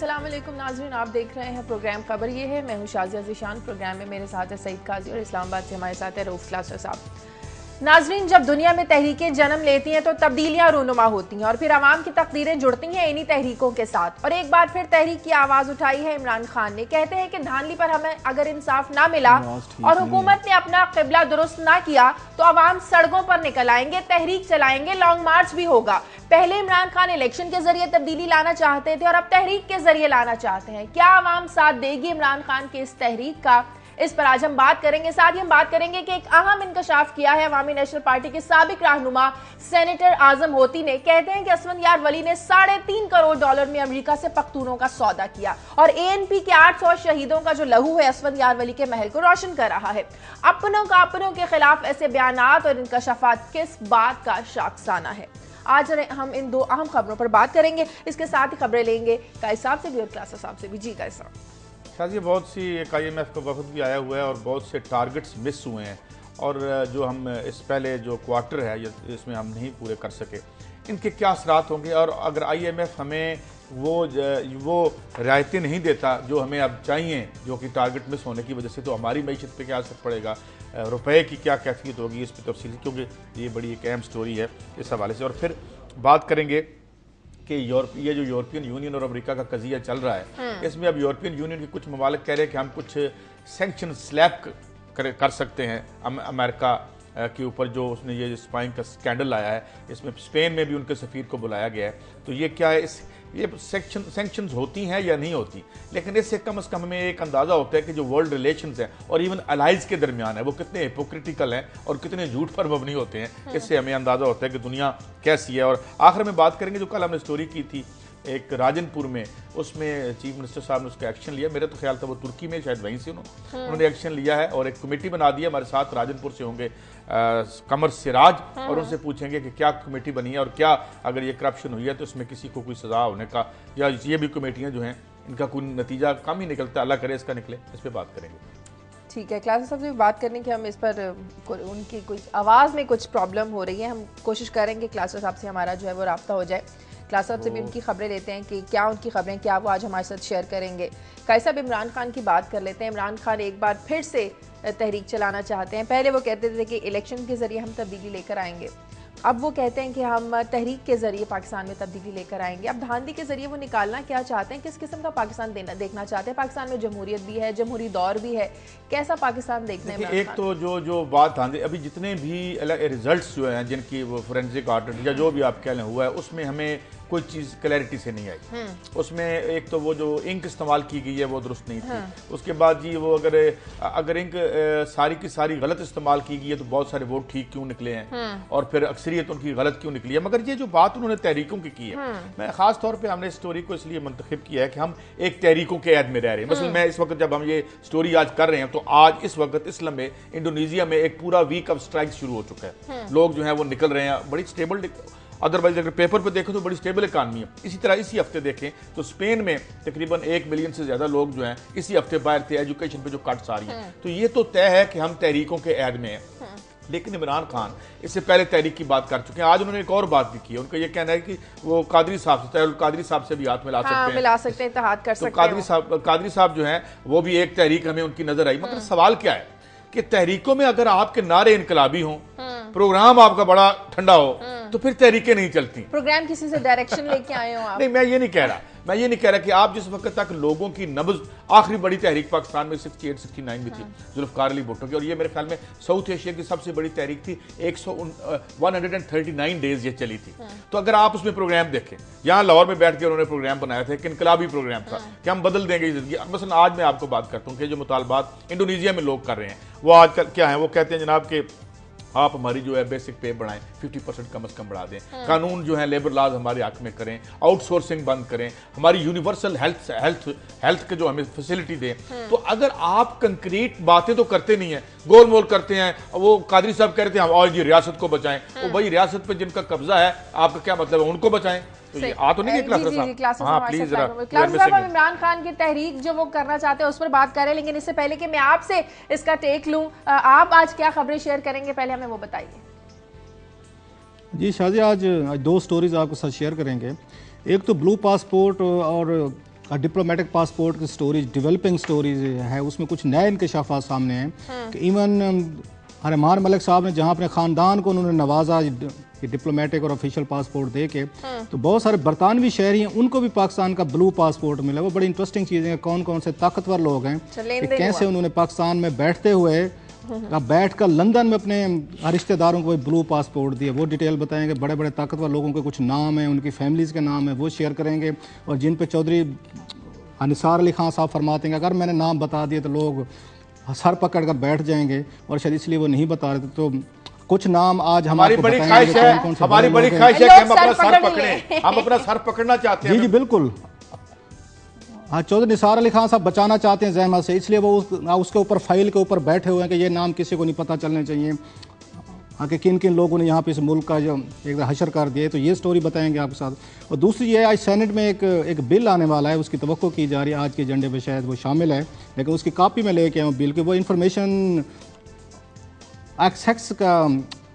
अस्सलाम वालेकुम नाज़रीन, आप देख रहे हैं प्रोग्राम खबर ये है। मैं हूँ शाज़िया ज़ीशान। प्रोग्राम में मेरे साथ है सईद काजी और इस्लामाबाद से हमारे साथ है रऊफ क्लासर साहब। नाज़रीन, जब दुनिया में तहरीकें जन्म लेती हैं तो तब्दीलियाँ रूनुमा होती हैं और फिर आवाम की तकदीरें जुड़ती हैं इन्हीं तहरीकों के साथ। और एक बार फिर तहरीक की आवाज़ उठाई है इमरान खान ने। कहते हैं कि धानली पर हमें अगर इंसाफ ना मिला और हुकूमत ने अपना किबला दुरुस्त ना किया तो आवाम सड़कों पर निकल आएंगे, तहरीक चलाएंगे, लॉन्ग मार्च भी होगा। पहले इमरान खान इलेक्शन के जरिए तब्दीली लाना चाहते थे और अब तहरीक के जरिए लाना चाहते हैं। क्या आवाम साथ देगी इमरान खान के इस तहरीक का? इस पर आज हम बात करेंगे। साथ ही हम बात करेंगे कि एक अहम इंकशाफ किया है अवामी नेशनल पार्टी के साबिक रहनुमा सेनेटर आजम होती ने। कहते हैं कि असफंदयार वली ने $3.5 करोड़ में अमेरिका से पख्तूनों का सौदा किया और एएनपी के 800 शहीदों का जो लहू है असफंदयार वली के महल को रोशन कर रहा है। अपनों का अपनों के खिलाफ ऐसे बयानात और इंकशाफात किस बात का शाखसाना है? आज हम इन दो अहम खबरों पर बात करेंगे। इसके साथ ही खबरें लेंगे कायस साहब से भी और क्लासर साहब से भी। जी कायस साहब। शायद बहुत सी एक IMF का वफद भी आया हुआ है और बहुत से टारगेट्स मिस हुए हैं और जो हम इस पहले जो क्वार्टर है इसमें हम नहीं पूरे कर सके, इनके क्या असरात होंगे। और अगर IMF हमें वो रियायतें नहीं देता जो हमें अब चाहिए, जो कि टारगेट मिस होने की वजह से, तो हमारी मईशत पे क्या असर पड़ेगा, रुपए की क्या कैफियत होगी, इस पर तफसील, क्योंकि ये बड़ी एक अहम स्टोरी है इस हवाले से। और फिर बात करेंगे कि ये जो यूरोपियन यूनियन और अमेरिका का कजिया चल रहा है, इसमें अब यूरोपियन यूनियन के कुछ ममालिक कह रहे हैं कि हम कुछ सैंक्शन स्लैब कर सकते हैं अमेरिका के ऊपर, जो उसने ये स्पाइंग का स्कैंडल आया है। इसमें स्पेन में भी उनके सफ़ीर को बुलाया गया है। तो ये क्या है, ये सैंक्शंस होती हैं या नहीं होती, लेकिन इससे कम से कम हमें एक अंदाज़ा होता है कि जो वर्ल्ड रिलेशंस हैं और इवन अलाइज के दरमियान है वो कितने हिपोक्रिटिकल हैं और कितने झूठ पर मबनी होते हैं। इससे हमें अंदाज़ा होता है कि दुनिया कैसी है। और आखिर में बात करेंगे जो कल हमने स्टोरी की थी एक राजनपुर में, उसमें चीफ मिनिस्टर साहब ने उसका एक्शन लिया। मेरा तो ख्याल था वो तुर्की में, शायद वहीं से उन्होंने एक्शन लिया है और एक कमेटी बना दी है। हमारे साथ राजनपुर से होंगे कमर सिराज और उनसे पूछेंगे कि क्या कमेटी बनी है और क्या अगर ये करप्शन हुई है तो इसमें किसी को कोई सजा होने का, या ये भी कमेटियां जो हैं इनका कोई नतीजा कम ही निकलता, अल्लाह करे इसका निकले। इस पर बात करेंगे। ठीक है, क्लास साहब से बात करने की हम इस पर उनकी कुछ आवाज़ में कुछ प्रॉब्लम हो रही है, हम कोशिश करेंगे क्लास साहब से हमारा जो है वो रब्ता हो जाए। क्लास साहब से भी उनकी खबरें लेते हैं कि क्या उनकी खबरें क्या वो आज हमारे साथ शेयर करेंगे। कायस साहब, इमरान खान की बात कर लेते हैं। इमरान खान एक बार फिर से तहरीक चलाना चाहते हैं। पहले वो कहते थे कि इलेक्शन के जरिए हम तब्दीली लेकर आएंगे, अब वो कहते हैं कि हम तहरीक के जरिए पाकिस्तान में तब्दीली लेकर आएंगे। अब धांधली के जरिए वो निकालना क्या चाहते हैं, किस किस्म का पाकिस्तान देखना चाहते हैं? पाकिस्तान में जमहूरियत भी है, जमहूरी दौर भी है, कैसा पाकिस्तान देखना है? एक तो जो बात धांधली, अभी जितने भी रिजल्ट्स जो हैं जिनकी वो फोरेंसिक ऑडिट या जो भी आप कह लें हुआ है, उसमें हमें कोई चीज़ क्लैरिटी से नहीं आई। उसमें एक तो वो जो इंक इस्तेमाल की गई है वो दुरुस्त नहीं थी। उसके बाद जी वो अगर इंक सारी की सारी गलत इस्तेमाल की गई है तो बहुत सारे वोट ठीक क्यों निकले हैं और फिर अक्सरियत उनकी गलत क्यों निकली है। मगर ये जो बात उन्होंने तहरीकों की है, मैं खास तौर पर हमने इस स्टोरी को इसलिए मुंतखब किया है कि हम एक तहरीकों के ऐद में रह रहे हैं। मसलन मैं इस वक्त जब हम ये स्टोरी आज कर रहे हैं तो आज इस वक्त इस लम्हे इंडोनेशिया में एक पूरा वीक ऑफ स्ट्राइक शुरू हो चुका है। लोग जो है वो निकल रहे हैं, बड़ी स्टेबल, अदरवाइज अगर पेपर पे देखें तो बड़ी स्टेबल इकानमी है। इसी तरह इसी हफ्ते देखें तो स्पेन में तकरीबन 1 मिलियन से ज्यादा लोग जो हैं इसी हफ्ते बाहर थे। एजुकेशन पे जो कट्स आ रही हैं, तो ये तो तय है कि हम तहरीकों के ऐद में हैं। लेकिन इमरान खान इससे पहले तहरीक की बात कर चुके हैं। आज उन्होंने एक और बात भी की है। उनका ये कहना है कि वो कादरी साहब से भी हाथ मिला सकते हैं, इत्तेहाद कर सकते हैं। कादरी साहब जो हैं वो भी एक तहरीक हमें उनकी नजर आई। मगर सवाल क्या है कि तहरीकों में अगर आपके नारे इनकलाबी हों, प्रोग्राम आपका बड़ा ठंडा हो, तो फिर तहरीकें नहीं चलती। प्रोग्राम किसी से डायरेक्शन लेके आए हो आप? नहीं, मैं ये नहीं कह रहा कि आप जिस वक्त तक लोगों की नब्ज, आखिरी बड़ी तहरीक पाकिस्तान में 68-69 में थी जुल्फकार अली भुट्टो की, और ये मेरे ख्याल में साउथ एशिया की सबसे बड़ी तहरीक थी। 139 डेज ये चली थी। तो अगर आप उसमें प्रोग्राम देखें, यहाँ लाहौर में बैठ के उन्होंने प्रोग्राम बनाया था, एक इनकलाबी प्रोग्राम था कि हम बदल देंगे जिंदगी। मसलन आज मैं आपको बात करता हूँ कि जो मुतालबात इंडोनेशिया में लोग कर रहे हैं वो आजकल क्या है, वो कहते हैं जनाब के आप हमारी जो है बेसिक पे बढ़ाएं, 50% कम से कम बढ़ा दें, कानून जो है लेबर लॉज हमारे हक में करें, आउटसोर्सिंग बंद करें, हमारी यूनिवर्सल हेल्थ के जो हमें फैसिलिटी दें। तो अगर आप कंक्रीट बातें तो करते नहीं है, गोल मोल करते हैं। वो कादरी साहब कह रहे थे हम और जी रियासत को बचाएं, तो भाई रियासत पे जिनका कब्जा है आपका क्या मतलब है, उनको बचाएं। तो ये आ तो नहीं क्लास साहब, इमरान खान की तहरीक जो वो करना चाहते हैं उस पर बात करें, लेकिन इससे पहले कि मैं आपसे इसका टेक लूं, आप आज क्या खबरें शेयर करेंगे, पहले हमें वो बताइए। जी शाजी, आज 2 स्टोरीज आपके साथ शेयर करेंगे। एक तो ब्लू पासपोर्ट और डिप्लोमेटिक पासपोर्ट की स्टोरीज, डेवलपिंग स्टोरीज है, उसमें कुछ नए इंकशाफात सामने हैं कि इवन रहमान मलिक साहब ने जहाँ अपने ख़ानदान को उन्होंने नवाजा ये डिप्लोमेटिक और ऑफिशियल पासपोर्ट दे के, तो बहुत सारे बरतानवी शहरी हैं उनको भी पाकिस्तान का ब्लू पासपोर्ट मिला। वो बड़ी इंटरेस्टिंग चीज़ें हैं, कौन कौन से ताकतवर लोग हैं कि कैसे उन्होंने पाकिस्तान में बैठते हुए बैठ कर लंदन में अपने रिश्तेदारों को ब्लू पासपोर्ट दिए। वो डिटेल बताएंगे, बड़े बड़े ताकतवर लोगों के कुछ नाम हैं, उनकी फैमिलीज़ के नाम हैं, वो शेयर करेंगे। और जिन पे चौधरी निसार अली खान साहब फरमाते हैं अगर मैंने नाम बता दिए तो लोग सर पकड़ कर बैठ जाएंगे, और शायद इसलिए वो नहीं बता रहे थे। तो कुछ नाम आज हमारी बड़ी ख्वाहिश है, हमारी बड़ी ख्वाहिश है कि हम अपना सर पकड़ें, हम अपना सर पकड़ना चाहते हैं। जी बिल्कुल। हाँ, चौधरी निसार अली खान साहब बचाना चाहते हैं जहमत से, इसलिए वो उसके ऊपर फाइल के ऊपर बैठे हुए हैं कि ये नाम किसी को नहीं पता चलने चाहिए, हाँ, कि किन किन लोगों ने यहाँ पे इस मुल्क का जो एक हशर कर दिया है। तो ये स्टोरी बताएंगे आपके साथ। और दूसरी ये आज सेनेट में एक बिल आने वाला है, उसकी तवक्को की जा रही है, आज के एजेंडे पे शायद वो शामिल है, लेकिन उसकी कापी में लेके आऊँ बिल की। वो इंफॉर्मेशन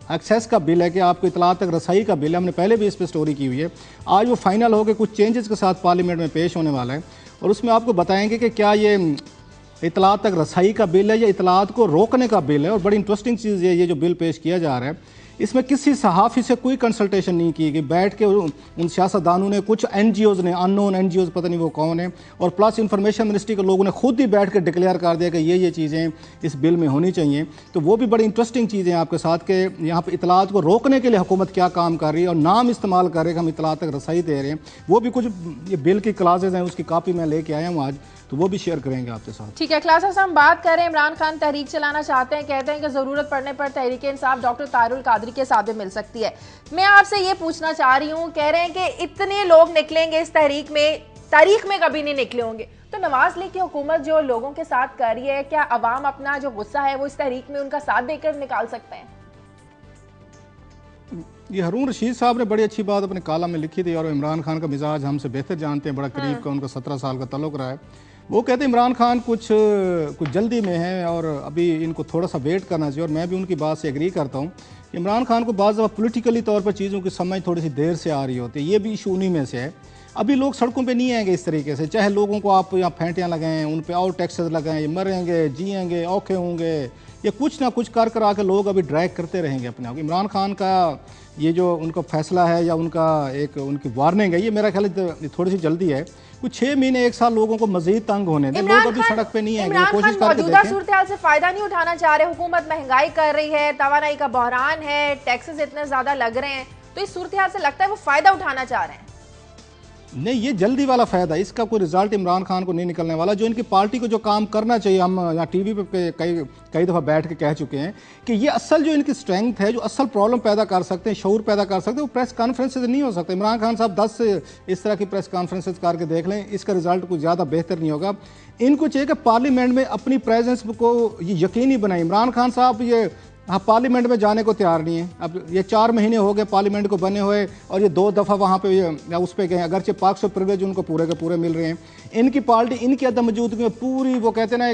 एक्सेस का बिल है कि आपको इतला तक रसाई का बिल है। हमने पहले भी इस पर स्टोरी की हुई है। आज वो फाइनल हो के कुछ चेंजेस के साथ पार्लियामेंट में पेश होने वाला है, और उसमें आपको बताएंगे कि क्या ये इतलात तक रसाई का बिल है या इतलात को रोकने का बिल है। और बड़ी इंटरेस्टिंग चीज़ है, ये जो बिल पेश किया जा रहा है इसमें किसी सहाफ़ी से कोई कंसल्टेशन नहीं की गई। बैठ के उन सियासतदानों ने, कुछ NGOs ने, अननोन NGOs, पता नहीं वो कौन है, और प्लस इंफॉर्मेशन मिनिस्ट्री के लोगों ने खुद ही बैठ के डिक्लेयर कर दिया कि ये चीज़ें इस बिल में होनी चाहिए। तो वो भी बड़ी इंटरेस्टिंग चीज़ें हैं आपके साथ कि यहाँ पर इतलात को रोकने के लिए हुकूमत क्या काम कर रही है, और नाम इस्तेमाल कर रहे हैं कि हम इतलात तक रसाई दे रहे हैं। वो भी कुछ ये बिल की क्लासेज हैं, उसकी कापी मैं लेके आया हूँ आज, तो वो भी शेयर करेंगे आपके साथ। ठीक है क्लासेस, हम बात करें इमरान खान तहरीक चलाना चाहते हैं, कहते हैं कि जरूरत पड़ने पर तहरीक इंसाफ डॉक्टर तारुल कादरी के साथ भी मिल सकती है। मैं आपसे ये पूछना चाह रही हूँ, कह रहे हैं कि इतने लोग निकलेंगे इस तहरीक में, तारीख में कभी नहीं निकले होंगे, तो नवाज लीग की हुकूमत जो लोगों के साथ कर रही है, क्या अवाम अपना जो गुस्सा है वो इस तहरीक में उनका साथ देकर निकाल सकते हैं? ये हारून रशीद साहब ने बड़ी अच्छी बात अपने कालम में लिखी थी, और इमरान खान का मिजाज हमसे बेहतर जानते हैं, बड़ा करीब का उनका 17 साल का तल्लुक रहा है। वो कहते हैं इमरान खान कुछ जल्दी में है और अभी इनको थोड़ा सा वेट करना चाहिए। और मैं भी उनकी बात से एग्री करता हूँ कि इमरान खान को बाज़ दफ़ा पॉलिटिकली तौर पर चीज़ों की समझ थोड़ी सी देर से आ रही होती है। ये भी इशू उन्हीं में से है। अभी लोग सड़कों पे नहीं आएंगे इस तरीके से, चाहे लोगों को आप यहाँ फेंटियाँ लगाएं, उन पे और टैक्सेस लगाएं, ये मरेंगे, जिएंगे, औखे होंगे, ये कुछ ना कुछ कर करा के लोग अभी ड्रैग करते रहेंगे अपने आप। इमरान खान का ये जो उनका फैसला है या उनका एक उनकी वार्निंग है, ये मेरा ख्याल थोड़ी सी जल्दी है। कुछ 6 महीने 1 साल लोगों को मजीद तंग होने दें, लोग अभी सड़क पे नहीं आएंगे। कोशिश करके मौजूदा सूरत से फायदा नहीं उठाना चाह रहे, हुकूमत महंगाई कर रही है, तवानाई का बहरान है, टैक्सेस इतने ज्यादा लग रहे हैं, तो इस सूरत से लगता है वो फायदा उठाना चाह रहे हैं। नहीं, ये जल्दी वाला फायदा, इसका कोई रिजल्ट इमरान खान को नहीं निकलने वाला। जो इनकी पार्टी को जो काम करना चाहिए, हम यहाँ टीवी पे कई दफ़ा बैठ के कह चुके हैं कि ये असल जो इनकी स्ट्रेंथ है, जो असल प्रॉब्लम पैदा कर सकते हैं, शऊर पैदा कर सकते हैं, वो प्रेस कॉन्फ्रेंसेज नहीं हो सकते। इमरान खान साहब 10 इस तरह की प्रेस कॉन्फ्रेंसेज करके देख लें, इसका रिजल्ट कुछ ज़्यादा बेहतर नहीं होगा। इनको चाहिए कि पार्लियामेंट में अपनी प्रेजेंस को ये यकीनी बनाए। इमरान खान साहब ये पार्लियामेंट में जाने को तैयार नहीं है। अब ये 4 महीने हो गए पार्लियामेंट को बने हुए, और ये 2 दफ़ा वहाँ पे उस पर गए, अगरचे पाक से प्रिविलेज उनको पूरे के पूरे मिल रहे हैं। इनकी पार्टी इनकी अदम मौजूदगी में पूरी, वो कहते हैं ना,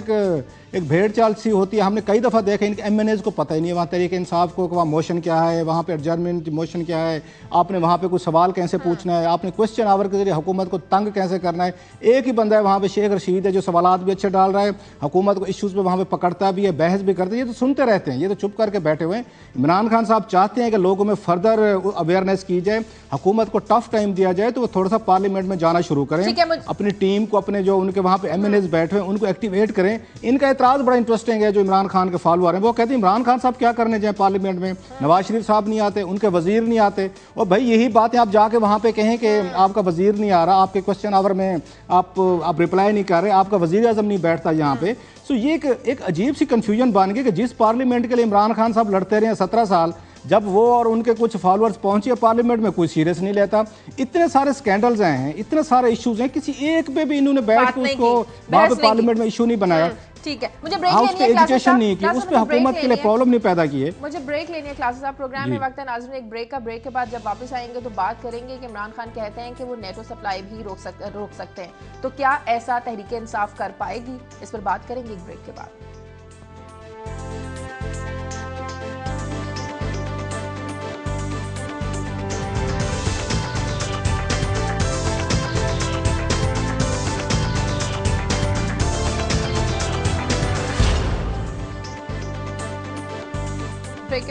एक भेड़ चाल सी होती है। हमने कई दफ़ा देखा, इनके MNAs को पता ही नहीं है वहाँ तहरीक इंसाफ को, वहाँ मोशन क्या है, वहाँ पे एडजर्नमेंट मोशन क्या है, आपने वहाँ पे कुछ सवाल कैसे पूछना है, आपने क्वेश्चन आवर के जरिए हुकूमत को तंग कैसे करना है। एक ही बंदा है वहाँ पे, शेख रशीद है, जो सवालात भी अच्छे डाल रहा है, हुकूमत को इशूज़ पर वहाँ पर पकड़ता भी है, बहस भी करता है। ये तो सुनते रहते हैं, ये तो चुप करके बैठे हुए हैं। इमरान खान साहब चाहते हैं कि लोगों में फर्दर अवेयरनेस की जाए, हुकूमत को टफ टाइम दिया जाए, तो वो थोड़ा सा पार्लियामेंट में जाना शुरू करें, अपनी टीम को, अपने जो उनके वहाँ पे MNAs बैठे हैं उनको एक्टिवेट करें। इनका एतराज़ बड़ा इंटरेस्टिंग है, जो इमरान खान के फॉलोअर हैं, वो कहते हैं इमरान खान साहब क्या करने जाए पार्लियामेंट में, नवाज शरीफ साहब नहीं आते, उनके वजीर नहीं आते। और भाई यही बातें आप जाके वहाँ पे कहें कि आपका वजीर नहीं आ रहा, आपके क्वेश्चन आवर में आप रिप्लाई नहीं कर रहे, आपका वजीर आजम नहीं बैठता यहाँ पे। सो ये एक अजीब सी कन्फ्यूजन बन गई कि जिस पार्लियामेंट के लिए इमरान खान साहब लड़ते रहे 17 साल, जब वो और उनके कुछ फॉलोअर्स पहुंचे पार्लियामेंट में, कोई सीरियस नहीं लेता। इतने सारे स्कैंडल्स आए हैं, इतने सारे इश्यूज हैं, किसी एक पे भी इन्होंने बैठ के उसको वहाँ पे पार्लियामेंट में इशू नहीं बनाया। ठीक है, मुझे ब्रेक लेनी है, एजुकेशन नहीं की, उस पे हुकूमत के लिए प्रॉब्लम नहीं पैदा की है। मुझे ब्रेक लेनी है क्लासेस आप प्रोग्राम में वक्त है नाज़रीन, एक ब्रेक का। ब्रेक के बाद जब वापस आएंगे तो बात करेंगे कि इमरान खान कहते हैं कि वो नेटो सप्लाई भी रोक सकते हैं, तो क्या ऐसा तहरीक इंसाफ कर पाएगी, इस पर बात करेंगे एक ब्रेक के बाद।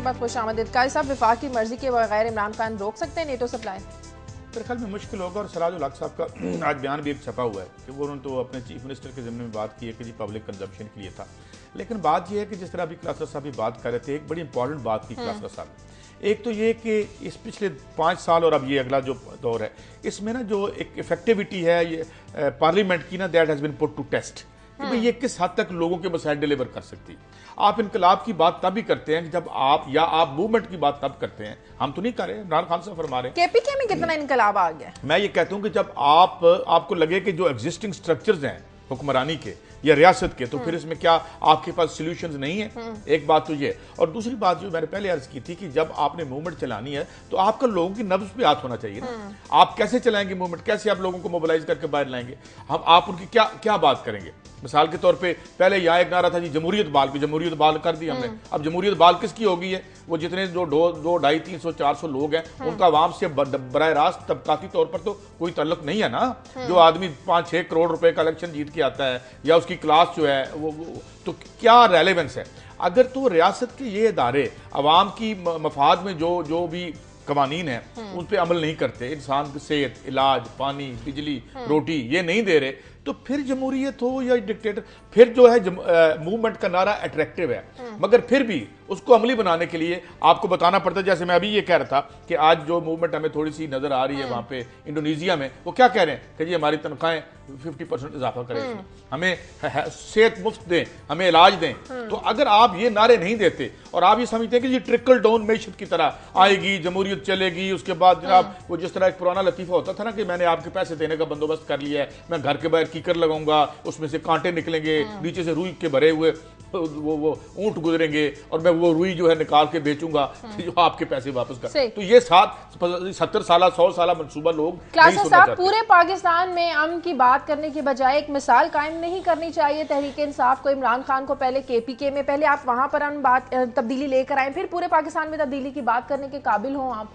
के बाद खुश आमदीद। काजी साहब, वफाक की मर्जी के बगैर इमरान खान रोक सकते हैं नेटो सप्लाई? मेरे ख्याल में मुश्किल होगा। और सराजुल हक साहब का आज बयान भी एक छपा हुआ है कि वो उन्होंने तो अपने चीफ मिनिस्टर के ज़िम्मे में बात की है कि जी पब्लिक कंजम्पशन के लिए था। लेकिन बात यह है कि जिस तरह अभी क्लासर साहब भी बात कर रहे थे, एक बड़ी इंपॉर्टेंट बात की क्लासर साहब। एक तो ये कि इस पिछले 5 साल और अब ये अगला जो दौर है, इसमें ना जो एक इफेक्टिविटी है ये पार्लियामेंट की ना, that has been put to test कि भाई ये किस हद तक लोगों के मसाइल डिलीवर कर सकती है। आप इनकलाब की बात तब भी करते हैं कि जब आप मूवमेंट की बात तब करते हैं। हम तो नहीं कर रहे, इमरान खान साहब फरमा रहे हैं। केपीके में कितना इनकलाब आ गया? मैं ये कहता हूं कि जब आपको लगे कि जो एग्जिस्टिंग स्ट्रक्चर्स हैं हुक्मरानी के या रियासत के, तो फिर इसमें क्या आपके पास सॉल्यूशंस नहीं है? एक बात तो ये। और दूसरी बात जो मैंने पहले अर्ज की थी कि जब आपने मूवमेंट चलानी है तो आपका लोगों की नब्ज पे हाथ होना चाहिए ना। आप कैसे चलाएंगे मूवमेंट, कैसे आप लोगों को मोबिलाइज करके बाहर लाएंगे? आप उनकी क्या बात करेंगे? मिसाल के तौर पे पहले यहाँ एक नारा था जी जमहूरियत बाल की, जमहूरियत बाल कर दी हमने। अब जमहूरियत बाल किसकी हो गई है? वो जितने जो 200-250-300-400 लोग हैं उनका आवाम से बराह रास्त तबकाती तौर पर तो कोई ताल्लुक नहीं है ना। जो आदमी 5-6 करोड़ रुपए का इलेक्शन जीत के आता है या उसकी क्लास जो है वो तो क्या रेलेवेंस है? अगर तो रियासत के ये इदारे अवाम की मफाद में जो भी कवानीन है उन पे अमल नहीं करते, इंसान की सेहत, इलाज, पानी, बिजली, रोटी ये नहीं दे रहे, तो फिर जमहूरियत हो या डिक्टेटर, फिर जो है मूवमेंट का नारा अट्रैक्टिव है, मगर फिर भी उसको अमली बनाने के लिए आपको बताना पड़ता है। जैसे मैं अभी ये कह रहा था कि आज जो मूवमेंट हमें थोड़ी सी नजर आ रही है वहां पे इंडोनेशिया में, वो क्या कह रहे हैं कि जी हमारी तनख्वाहें 50% इजाफा करें, हमें सेहत मुफ्त दें, हमें इलाज दें। तो अगर आप ये नारे नहीं देते और आप ये समझते हैं कि जी ट्रिकल डाउन मैशत की तरह आएगी, जमहूरियत चलेगी, उसके बाद जनाब वो जिस तरह एक पुराना लतीफा होता था ना कि मैंने आपके पैसे देने का बंदोबस्त कर लिया है, मैं घर के बाहर कीकर लगाऊंगा, उसमें से कांटे निकलेंगे, नीचे से रुई के भरे हुए वो ऊंट गुजरेंगे और मैं वो रुई जो है निकाल के बेचूंगा जो आपके पैसे वापस कर। तो ये 70 साल 100 साल मंसूबा लोग क्लासर साहब पूरे पाकिस्तान में अमन की बात करने की बजाय एक मिसाल कायम नहीं करनी चाहिए तहरीक इंसाफ को? इमरान खान को पहले केपीके में, पहले आप वहां पर हम बात तब्दीली लेकर आए, फिर पूरे पाकिस्तान में तब्दीली की बात करने के काबिल हो आप?